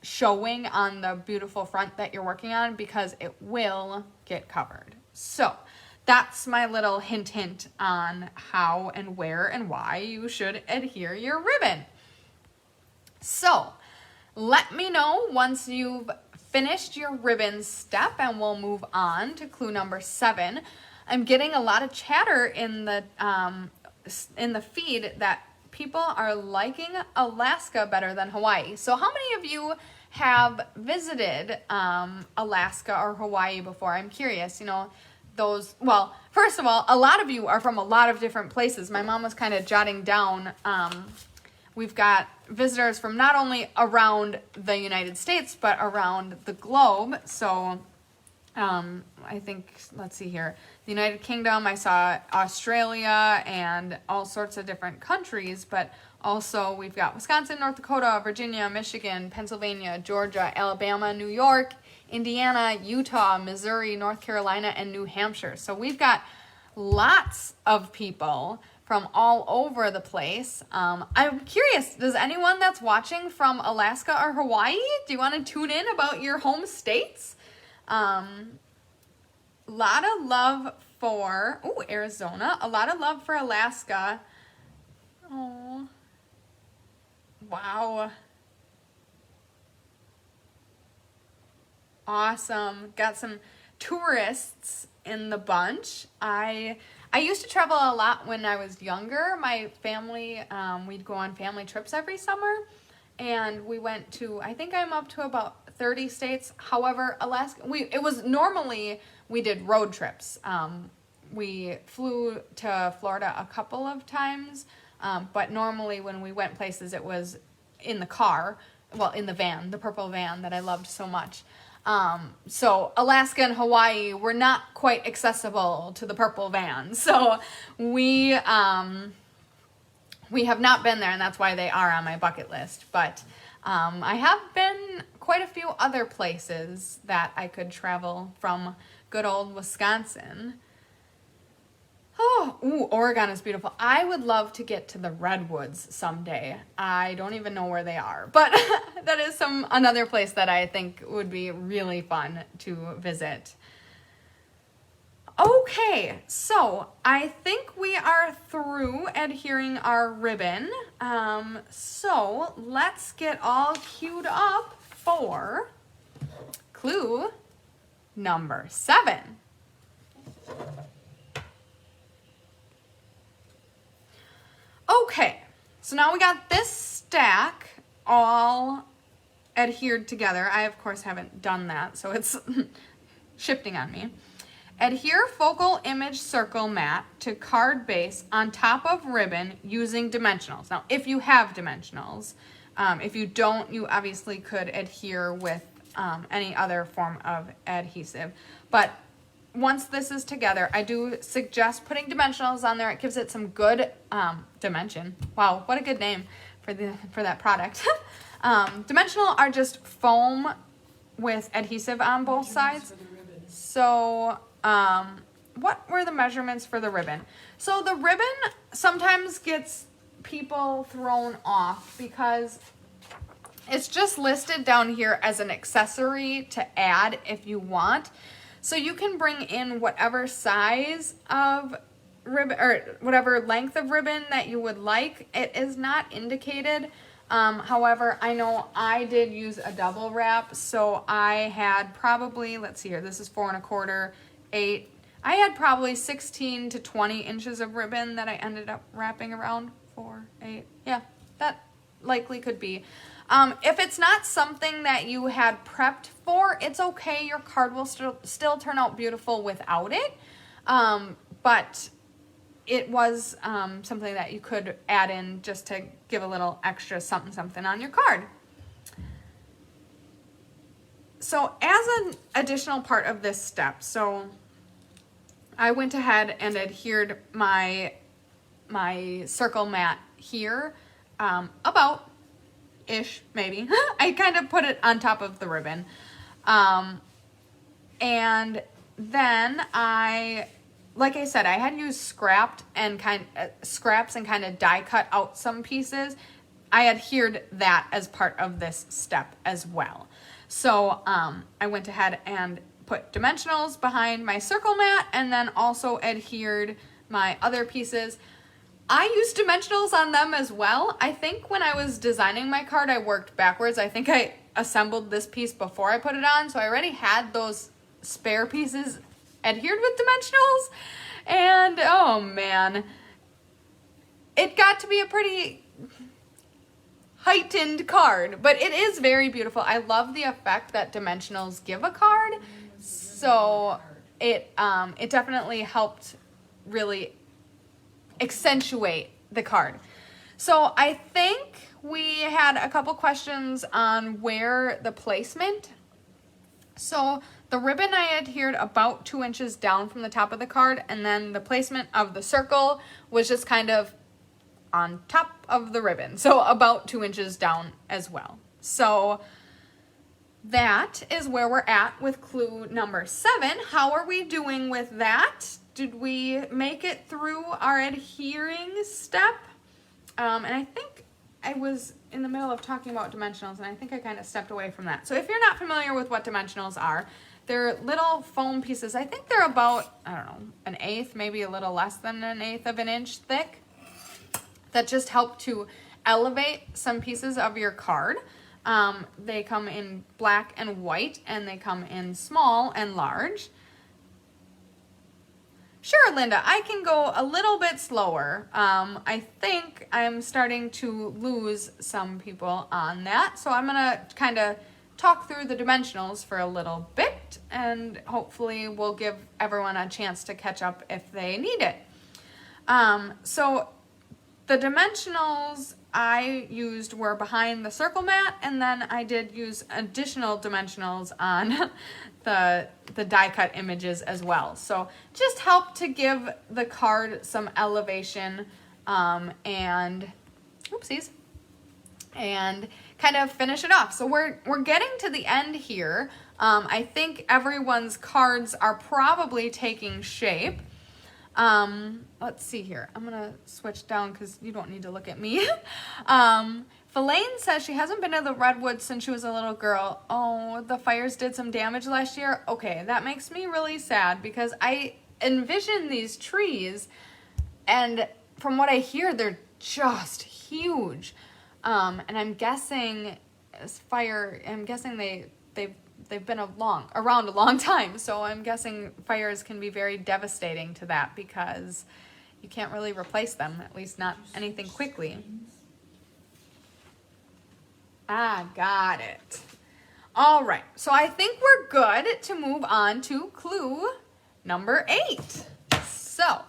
showing on the beautiful front that you're working on, because it will get covered. So that's my little hint on how and where and why you should adhere your ribbon. So let me know once you've finished your ribbon step, and we'll move on to clue number 7. I'm getting a lot of chatter in the feed that people are liking Alaska better than Hawaii. So how many of you have visited Alaska or Hawaii before? I'm curious, well, first of all, a lot of you are from a lot of different places. My mom was kind of jotting down, we've got visitors from not only around the United States, but around the globe. So I think, let's see here, the United Kingdom, I saw Australia and all sorts of different countries, but also we've got Wisconsin, North Dakota, Virginia, Michigan, Pennsylvania, Georgia, Alabama, New York, Indiana, Utah, Missouri, North Carolina, and New Hampshire. So we've got lots of people from all over the place. I'm curious, does anyone that's watching from Alaska or Hawaii, do you want to tune in about your home states? Lot of love for, Arizona. A lot of love for Alaska. Oh, wow. Awesome. Got some tourists in the bunch. I used to travel a lot when I was younger. My family, we'd go on family trips every summer, and we went to, I think I'm up to about 30 states. However, Alaska, we did road trips. We flew to Florida a couple of times, but normally when we went places, it was in the car, in the van, the purple van that I loved so much. So Alaska and Hawaii were not quite accessible to the purple van. So we have not been there, and that's why they are on my bucket list. But I have been quite a few other places that I could travel from good old Wisconsin. Oregon is beautiful. I would love to get to the redwoods someday. I don't even know where they are, but that is another place that I think would be really fun to visit. Okay, so I think we are through adhering our ribbon. So let's get all queued up for clue number 7. Okay, so now we got this stack all adhered together. I, of course, haven't done that, so it's shifting on me. Adhere focal image circle mat to card base on top of ribbon using dimensionals. Now, if you have dimensionals, if you don't, you obviously could adhere with any other form of adhesive. But once this is together, I do suggest putting dimensionals on there. It gives it some good dimension. Wow, what a good name for that product. Dimensional are just foam with adhesive on both sides. So what were the measurements for the ribbon? So the ribbon sometimes gets people thrown off because it's just listed down here as an accessory to add if you want. So you can bring in whatever size of ribbon or whatever length of ribbon that you would like. It is not indicated. However, I know I did use a double wrap, so I had probably, let's see here, this is 4 1/4, 8. I had probably 16 to 20 inches of ribbon that I ended up wrapping around. 4, 8. Yeah, that likely could be. If it's not something that you had prepped for, it's okay. Your card will still turn out beautiful without it. But it was something that you could add in just to give a little extra something on your card. So as an additional part of this step, so I went ahead and adhered my circle mat here, about ish, maybe. I kind of put it on top of the ribbon. And then like I said, I had used scraps and kind of die cut out some pieces. I adhered that as part of this step as well. So I went ahead and put dimensionals behind my circle mat and then also adhered my other pieces. I used dimensionals on them as well. I think when I was designing my card, I worked backwards. I think I assembled this piece before I put it on, so I already had those spare pieces adhered with dimensionals. And oh man, it got to be a pretty heightened card, but it is very beautiful. I love the effect that dimensionals give a card. So it definitely helped really accentuate the card. So I think we had a couple questions on where the placement. So the ribbon I adhered about 2 inches down from the top of the card, and then the placement of the circle was just kind of on top of the ribbon, so about 2 inches down as well. So that is where we're at with clue number 7. How are we doing with that? Did we make it through our adhering step? And I think I was in the middle of talking about dimensionals, and I think I kind of stepped away from that. So if you're not familiar with what dimensionals are, they're little foam pieces. I think they're about, I don't know, 1/8, maybe a little less than 1/8 of an inch thick, that just help to elevate some pieces of your card. They come in black and white, and they come in small and large. Sure, Linda, I can go a little bit slower. I think I'm starting to lose some people on that, so I'm gonna kind of talk through the dimensionals for a little bit, and hopefully we'll give everyone a chance to catch up if they need it. So the dimensionals I used were behind the circle mat, and then I did use additional dimensionals on the die cut images as well. So just help to give the card some elevation and oopsies, and kind of finish it off. So we're getting to the end here. I think everyone's cards are probably taking shape. Let's see here. I'm gonna switch down because you don't need to look at me. Fellaine says she hasn't been to the Redwoods since she was a little girl. Oh, the fires did some damage last year. Okay, that makes me really sad because I envision these trees, and from what I hear, they're just huge. And I'm guessing they've been around a long time, so I'm guessing fires can be very devastating to that because you can't really replace them, at least not anything quickly. Ah, got it. All right, so I think we're good to move on to clue number 8. So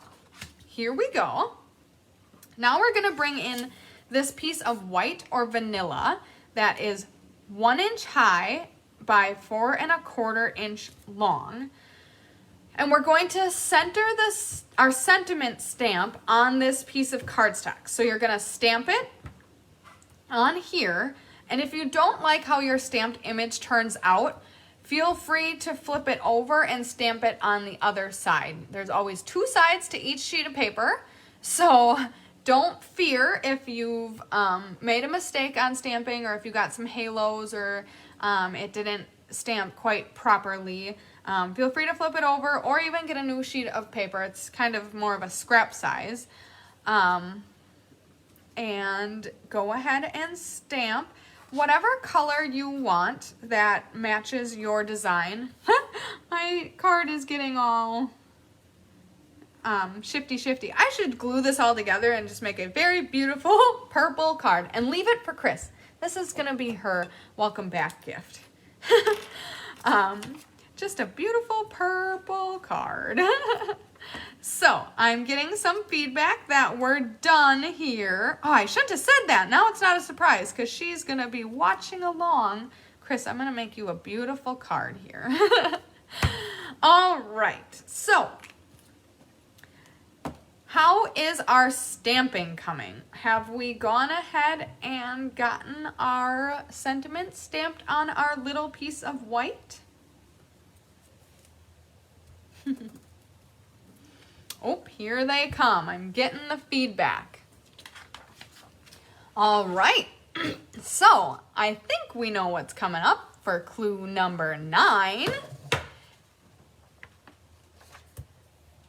here we go. Now we're gonna bring in this piece of white or vanilla that is 1 inch high by 4 1/4 inch long. And we're going to center our sentiment stamp on this piece of cardstock. So you're gonna stamp it on here. And if you don't like how your stamped image turns out, feel free to flip it over and stamp it on the other side. There's always 2 sides to each sheet of paper. So don't fear if you've made a mistake on stamping, or if you got some halos, or it didn't stamp quite properly. Feel free to flip it over or even get a new sheet of paper. It's kind of more of a scrap size. And go ahead and stamp whatever color you want that matches your design. My card is getting all shifty. I should glue this all together and just make a very beautiful purple card and leave it for Chris. This is gonna be her welcome back gift. Just a beautiful purple card. So I'm getting some feedback that we're done here. Oh, I shouldn't have said that. Now it's not a surprise because she's gonna be watching along. Chris, I'm gonna make you a beautiful card here. All right, so how is our stamping coming? Have we gone ahead and gotten our sentiment stamped on our little piece of white? Oh, here they come. I'm getting the feedback. All right. So I think we know what's coming up for clue number 9.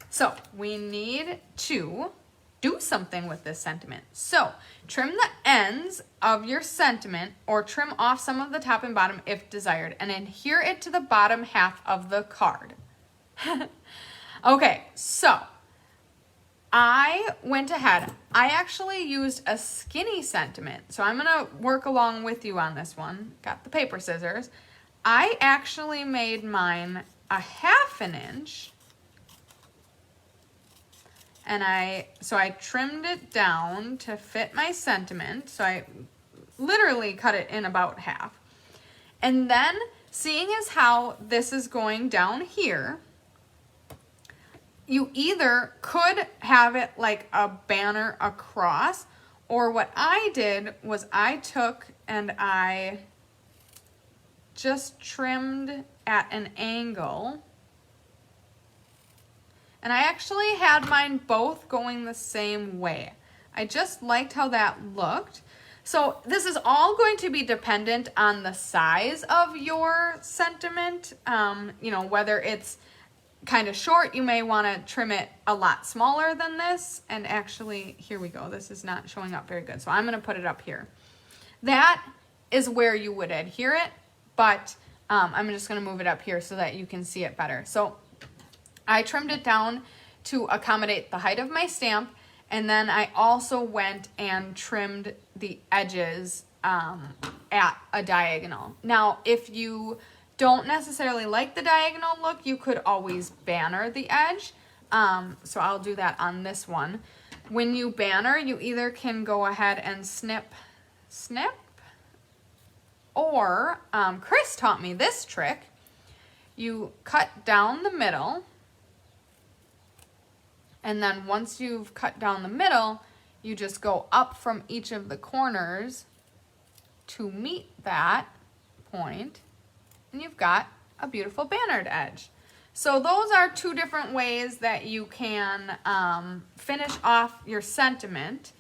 So we need to do something with this sentiment. So trim the ends of your sentiment or trim off some of the top and bottom if desired and adhere it to the bottom half of the card. Okay, so I went ahead. I actually used a skinny sentiment. So I'm going to work along with you on this one. Got the paper scissors. I actually made mine a 1/2 inch. And I trimmed it down to fit my sentiment. So I literally cut it in about half. And then, seeing as how this is going down here, you either could have it like a banner across, or what I did was I took and I just trimmed at an angle. And I actually had mine both going the same way. I just liked how that looked. So this is all going to be dependent on the size of your sentiment. Whether it's kind of short, you may want to trim it a lot smaller than this. And actually, here we go. This is not showing up very good. So I'm going to put it up here. That is where you would adhere it, but I'm just going to move it up here so that you can see it better. So I trimmed it down to accommodate the height of my stamp, and then I also went and trimmed the edges at a diagonal. Now, if you don't necessarily like the diagonal look, you could always banner the edge. So I'll do that on this one. When you banner, you either can go ahead and snip, or Chris taught me this trick. You cut down the middle, and then once you've cut down the middle, you just go up from each of the corners to meet that point, and you've got a beautiful bannered edge. So those are 2 different ways that you can finish off your sentiment.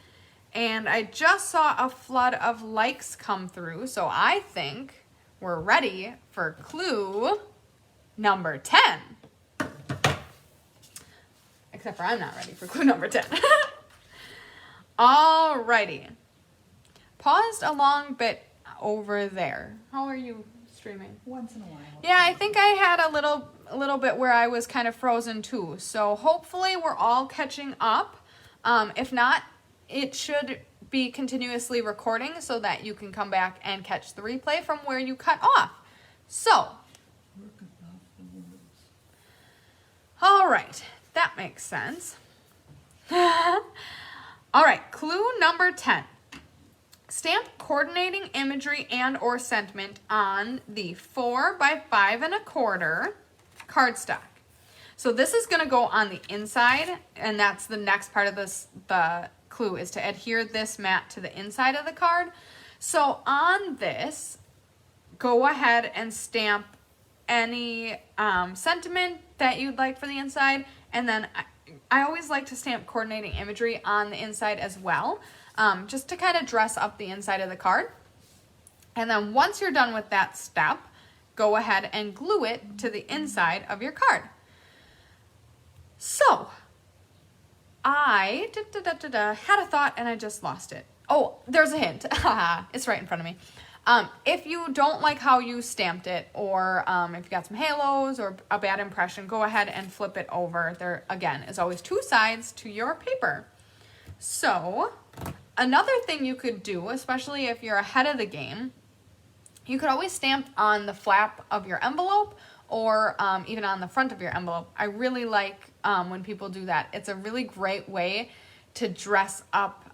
And I just saw a flood of likes come through, so I think we're ready for clue number 10. Except for I'm not ready for clue number 10. Alrighty. Paused a long bit over there. How are you streaming? Once in a while. Yeah, I think I had a little bit where I was kind of frozen too. So hopefully we're all catching up. If not, it should be continuously recording so that you can come back and catch the replay from where you cut off. So, all right. That makes sense. All right, clue number 10. Stamp coordinating imagery and or sentiment on the 4 by 5 1/4 cardstock. So this is going to go on the inside, and that's the next part of the clue is to adhere this mat to the inside of the card. So on this, go ahead and stamp any sentiment that you'd like for the inside. And then I always like to stamp coordinating imagery on the inside as well, just to kind of dress up the inside of the card. And then once you're done with that step, go ahead and glue it to the inside of your card. So I had a thought and I just lost it. Oh, there's a hint. It's right in front of me. If you don't like how you stamped it, or if you got some halos or a bad impression, go ahead and flip it over. There, again, is always 2 sides to your paper. So, another thing you could do, especially if you're ahead of the game, you could always stamp on the flap of your envelope, or even on the front of your envelope. I really like when people do that. It's a really great way to dress up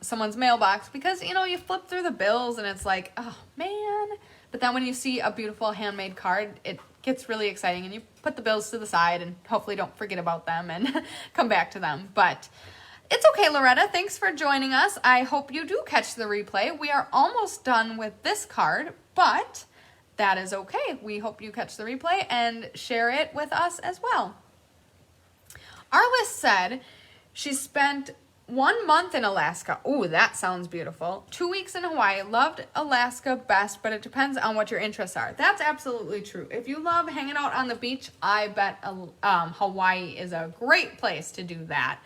someone's mailbox, because you flip through the bills and it's like, oh man, but then when you see a beautiful handmade card, it gets really exciting, and you put the bills to the side and hopefully don't forget about them and come back to them. But it's okay, Loretta, thanks for joining us. I hope you do catch the replay. We are almost done with this card, but that is okay. We hope you catch the replay and share it with us as well. Arliss said she spent 1 month in Alaska. Ooh, that sounds beautiful. 2 weeks in Hawaii. Loved Alaska best, but it depends on what your interests are. That's absolutely true. If you love hanging out on the beach, I bet Hawaii is a great place to do that.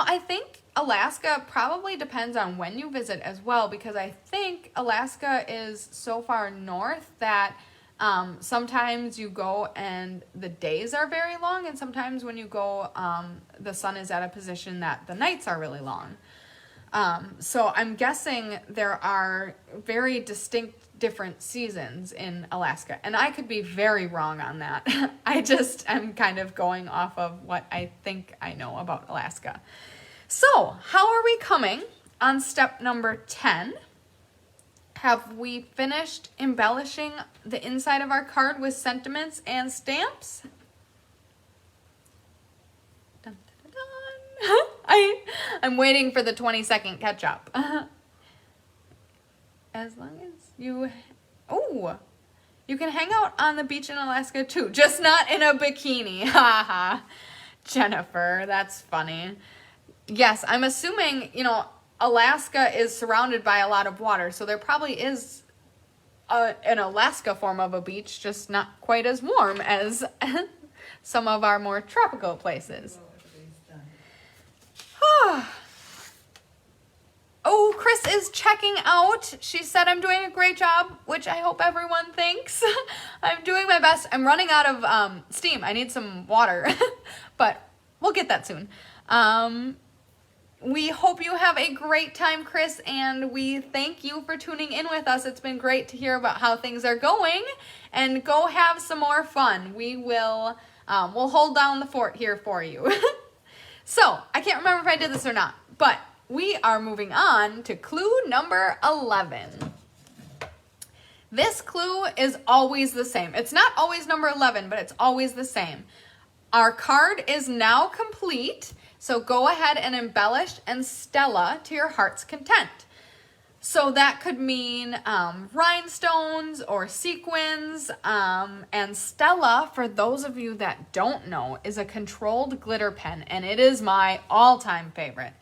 I think Alaska probably depends on when you visit as well, because I think Alaska is so far north that sometimes you go and the days are very long, and sometimes when you go, the sun is at a position that the nights are really long. So I'm guessing there are very distinct different seasons in Alaska, and I could be very wrong on that. I'm kind of going off of what I think I know about Alaska. So how are we coming on step number 10? Have we finished embellishing the inside of our card with sentiments and stamps? Dun, dun, dun. I'm waiting for the 20-second catch up. As long as you can hang out on the beach in Alaska too, just not in a bikini. Haha. Jennifer, that's funny. Yes, I'm assuming, Alaska is surrounded by a lot of water, so there probably is an Alaska form of a beach, just not quite as warm as some of our more tropical places. Oh, Chris is checking out. She said I'm doing a great job, which I hope everyone thinks. I'm doing my best. I'm running out of steam. I need some water, but we'll get that soon. We hope you have a great time, Chris, and we thank you for tuning in with us. It's been great to hear about how things are going, and go have some more fun. We'll hold down the fort here for you. So, I can't remember if I did this or not, but we are moving on to clue number 11. This clue is always the same. It's not always number 11, but it's always the same. Our card is now complete. So go ahead and embellish and stella to your heart's content. So that could mean rhinestones or sequins. And stella, for those of you that don't know, is a controlled glitter pen, and it is my all-time favorite.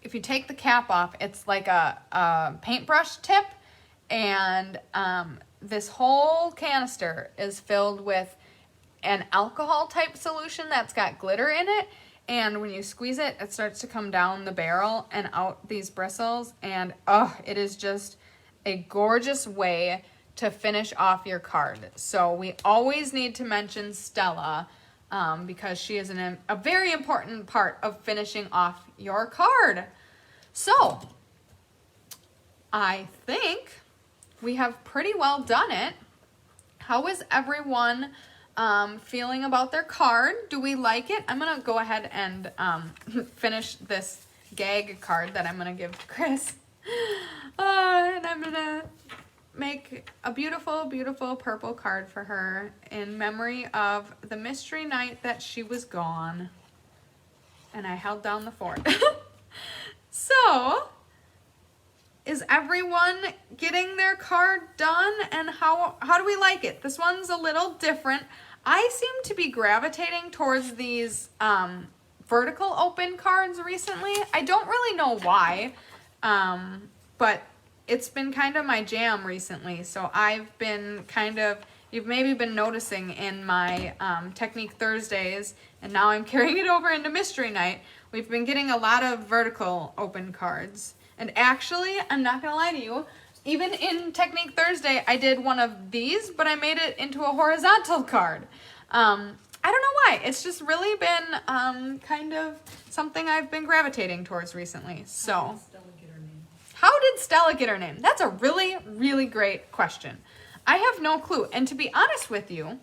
If you take the cap off, it's like a paintbrush tip, and this whole canister is filled with an alcohol type solution that's got glitter in it, and when you squeeze it, it starts to come down the barrel and out these bristles, and it is just a gorgeous way to finish off your card. So we always need to mention Stella because she is a very important part of finishing off your card. So I think we have pretty well done it. How is everyone feeling about their card? Do we like it? I'm gonna go ahead and finish this gag card that I'm gonna give to Chris. And I'm gonna make a beautiful, beautiful purple card for her in memory of the mystery night that she was gone. And I held down the fort. So, is everyone getting their card done, and how do we like it? This one's a little different. I seem to be gravitating towards these vertical open cards recently. I don't really know why, but it's been kind of my jam recently. So I've been you've maybe been noticing in my Technique Thursdays, and now I'm carrying it over into Mystery Night. We've been getting a lot of vertical open cards. And actually, I'm not going to lie to you, even in Technique Thursday, I did one of these, but I made it into a horizontal card. I don't know why. It's just really been kind of something I've been gravitating towards recently. So, how did Stella get her name? That's a really, really great question. I have no clue. And to be honest with you,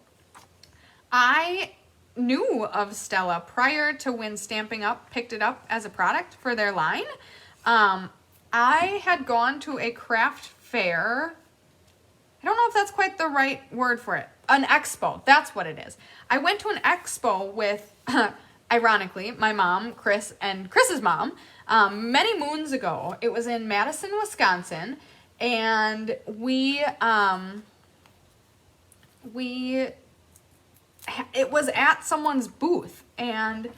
I knew of Stella prior to when Stampin' Up! Picked it up as a product for their line. I had gone to a craft fair. I don't know if that's quite the right word for it. An expo. That's what it is. I went to an expo with, ironically, my mom, Chris, and Chris's mom, many moons ago. It was in Madison, Wisconsin, and it was at someone's booth, and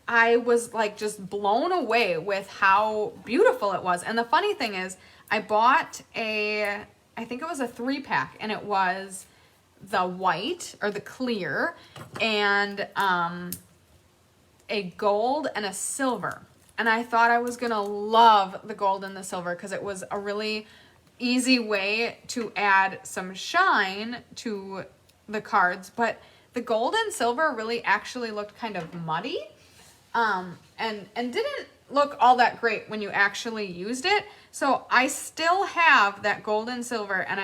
I was like just blown away with how beautiful it was. And the funny thing is, I bought I think it was a 3-pack, and it was the white or the clear and a gold and a silver. And I thought I was gonna love the gold and the silver because it was a really easy way to add some shine to the cards. But the gold and silver really actually looked kind of muddy, and didn't look all that great when you actually used it. So I still have that gold and silver, and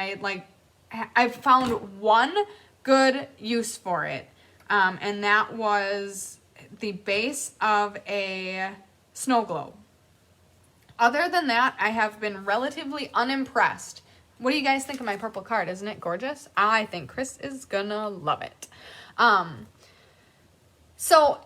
I've found one good use for it, and that was the base of a snow globe. Other than that, I have been relatively unimpressed. What do you guys think of my purple card? Isn't it gorgeous? I think Chris is gonna love it. So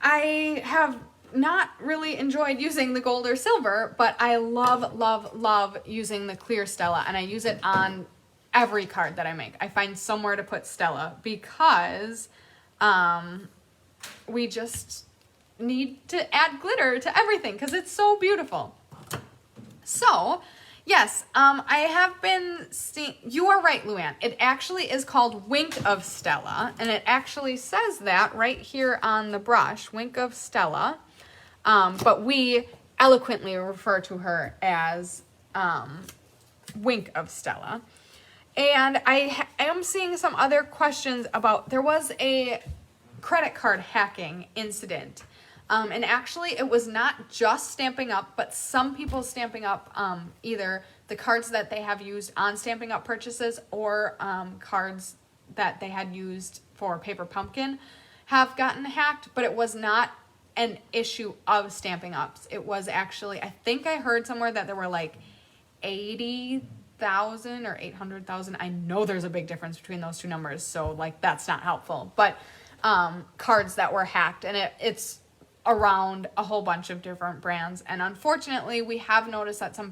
I have not really enjoyed using the gold or silver, but I love, love, love using the clear Stella, and I use it on every card that I make. I find somewhere to put Stella because we just need to add glitter to everything because it's so beautiful. So yes, I have been seeing, you are right, Luann. It actually is called Wink of Stella, and it actually says that right here on the brush, Wink of Stella. But we eloquently refer to her as Wink of Stella. And I am seeing some other questions about, there was a credit card hacking incident. And actually it was not just Stampin' Up, but some people Stampin' Up, either the cards that they have used on Stampin' Up purchases or cards that they had used for Paper Pumpkin have gotten hacked, but it was not an issue of Stampin' Ups. It was actually, I think I heard somewhere that there were like 80,000 or 800,000. I know there's a big difference between those two numbers, so like that's not helpful. But cards that were hacked, and it's around a whole bunch of different brands. And unfortunately, we have noticed that some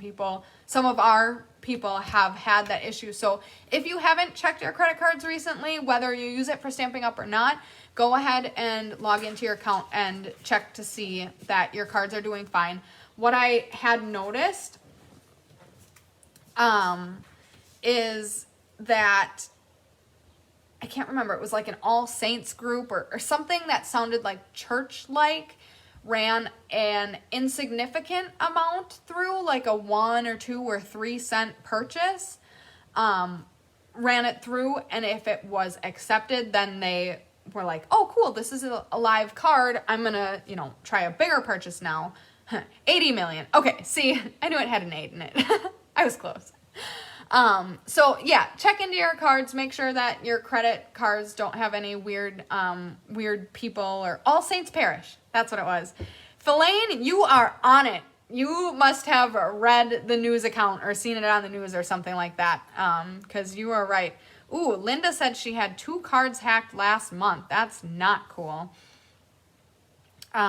of our people have had that issue. So if you haven't checked your credit cards recently, whether you use it for Stampin' Up or not, go ahead and log into your account and check to see that your cards are doing fine. What I had noticed is that, I can't remember, it was like an All Saints group or something that sounded like church-like, ran an insignificant amount through, like a 1 or 2 or 3 cent purchase, ran it through, and if it was accepted, then they were like, oh cool, this is a live card, I'm gonna, try a bigger purchase now. 80 million. Okay, see, I knew it had an 8 in it. I was close. So yeah, check into your cards, make sure that your credit cards don't have any weird people, or All Saints Parish. That's what it was. Fellaine, you are on it. You must have read the news account or seen it on the news or something like that. Cause you are right. Ooh, Linda said she had 2 cards hacked last month. That's not cool. You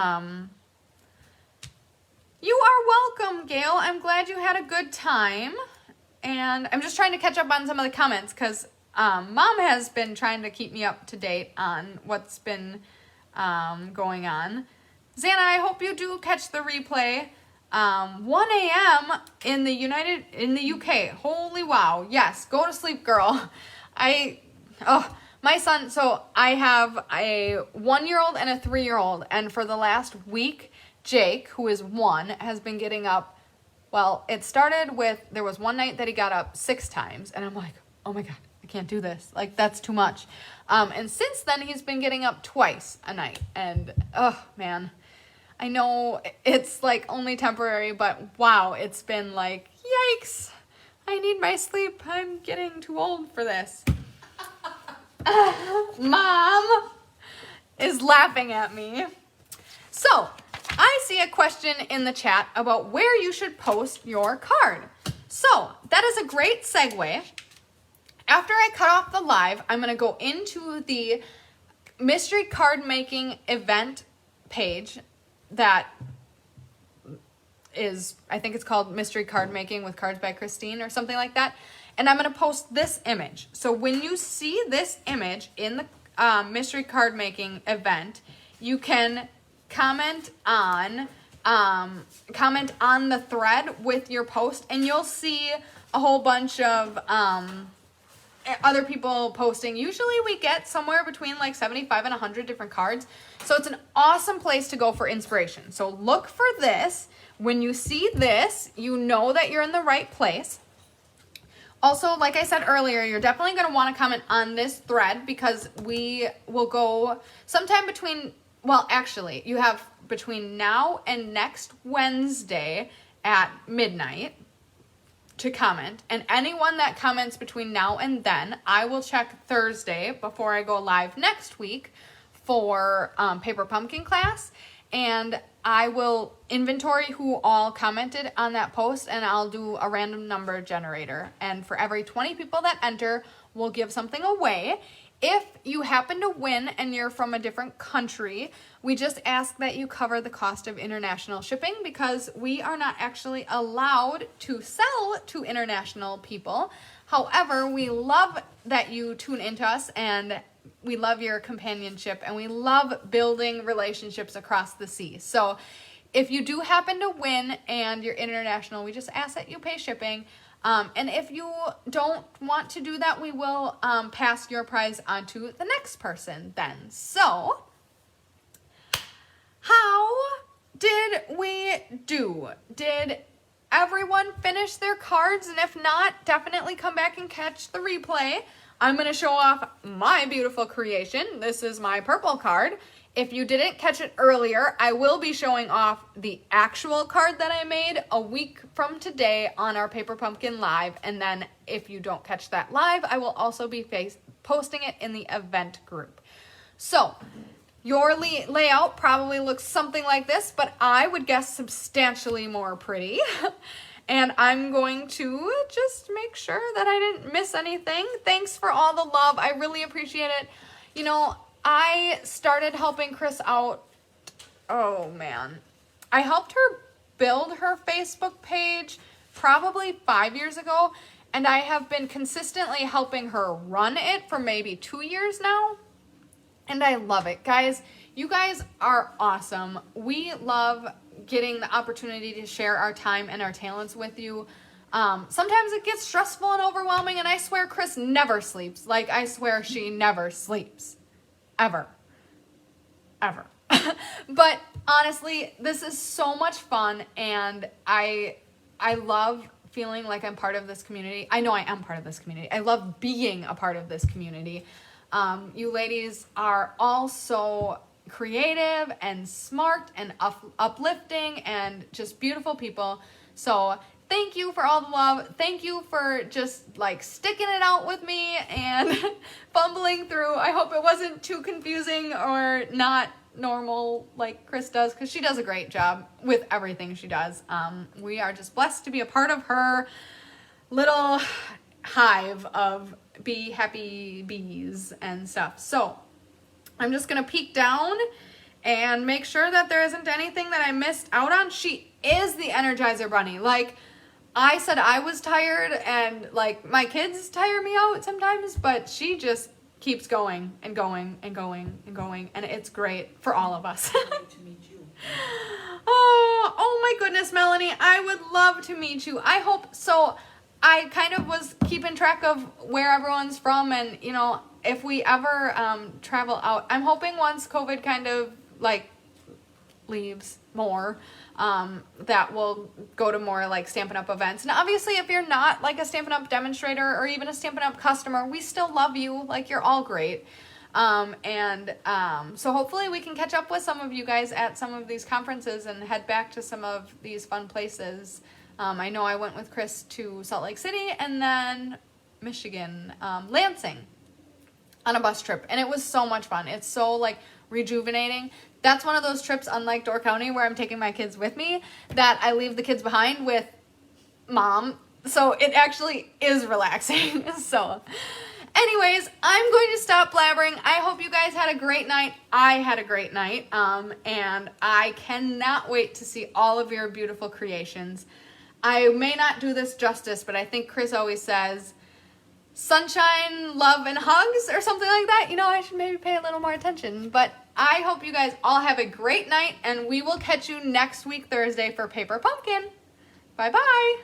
are welcome, Gail. I'm glad you had a good time. And I'm just trying to catch up on some of the comments because Mom has been trying to keep me up to date on what's been going on. Xana, I hope you do catch the replay. 1 a.m. in the UK. Holy wow. Yes, go to sleep, girl. My son, so I have a 1-year-old and a 3-year-old, and for the last week, Jake, who is 1, has been getting up. Well, it started with, there was one night that he got up 6 times, and I'm like, oh my God, I can't do this. Like, that's too much. And since then, he's been getting up twice a night, and, oh man, I know it's like only temporary, but wow, it's been like, yikes, I need my sleep. I'm getting too old for this. Mom is laughing at me. So, I see a question in the chat about where you should post your card. So, that is a great segue. After I cut off the live, I'm going to go into the mystery card making event page that is, I think it's called Mystery Card Making with Cards by Christine or something like that. And I'm going to post this image. So when you see this image in the mystery card making event, you can comment on the thread with your post, and you'll see a whole bunch of other people posting. Usually we get somewhere between like 75 and 100 different cards. So it's an awesome place to go for inspiration. So look for this. When you see this, you know that you're in the right place. Also, like I said earlier, you're definitely going to want to comment on this thread, because we will go sometime between, well, actually, you have between now and next Wednesday at midnight to comment. And anyone that comments between now and then, I will check Thursday before I go live next week for Paper Pumpkin class. And I will inventory who all commented on that post, and I'll do a random number generator. And for every 20 people that enter, we'll give something away. If you happen to win and you're from a different country, we just ask that you cover the cost of international shipping, because we are not actually allowed to sell to international people. However, we love that you tune into us, and we love your companionship, and we love building relationships across the sea. So if you do happen to win and you're international, we just ask that you pay shipping. And if you don't want to do that, we will pass your prize on to the next person then. So, how did we do? Did everyone finish their cards? And if not, definitely come back and catch the replay. I'm going to show off my beautiful creation. This is my purple card. If you didn't catch it earlier, I will be showing off the actual card that I made a week from today on our Paper Pumpkin Live. And then if you don't catch that live, I will also be posting it in the event group. So your layout probably looks something like this, but I would guess substantially more pretty. And I'm going to just make sure that I didn't miss anything. Thanks for all the love. I really appreciate it. You know, I started helping Chris out. Oh, man. I helped her build her Facebook page probably 5 years ago. And I have been consistently helping her run it for maybe 2 years now. And I love it. Guys, you guys are awesome. We love getting the opportunity to share our time and our talents with you. Sometimes it gets stressful and overwhelming, and I swear Chris never sleeps. Like, I swear she never sleeps. Ever. But honestly, this is so much fun, and I love feeling like I'm part of this community. I know I am part of this community. I love being a part of this community. You ladies are all so creative and smart and uplifting and just beautiful people. So thank you for all the love. Thank you for just like sticking it out with me and fumbling through. I hope it wasn't too confusing or not normal like Chris does, because she does a great job with everything she does. We are just blessed to be a part of her little hive of be happy bees and stuff. So I'm just going to peek down and make sure that there isn't anything that I missed out on. She is the Energizer Bunny. Like I said, I was tired, and like my kids tire me out sometimes, but she just keeps going and going and going and going, and it's great for all of us. To meet you. Oh my goodness, Melanie, I would love to meet you. I hope so. I kind of was keeping track of where everyone's from, and you know, if we ever travel out, I'm hoping once COVID kind of like leaves more, that we'll go to more like Stampin' Up events. And obviously if you're not like a Stampin' Up demonstrator or even a Stampin' Up customer, we still love you. Like, you're all great. So hopefully we can catch up with some of you guys at some of these conferences and head back to some of these fun places. I know I went with Chris to Salt Lake City and then Michigan, Lansing, on a bus trip, and it was so much fun. It's so like rejuvenating. That's one of those trips, unlike Door County, where I'm taking my kids with me, that I leave the kids behind with mom. So it actually is relaxing. So anyways, I'm going to stop blabbering. I hope you guys had a great night. I had a great night. And I cannot wait to see all of your beautiful creations. I may not do this justice, but I think Chris always says sunshine, love, and hugs or something like that. You know, I should maybe pay a little more attention. But I hope you guys all have a great night, and we will catch you next week, Thursday, for Paper Pumpkin. Bye-bye.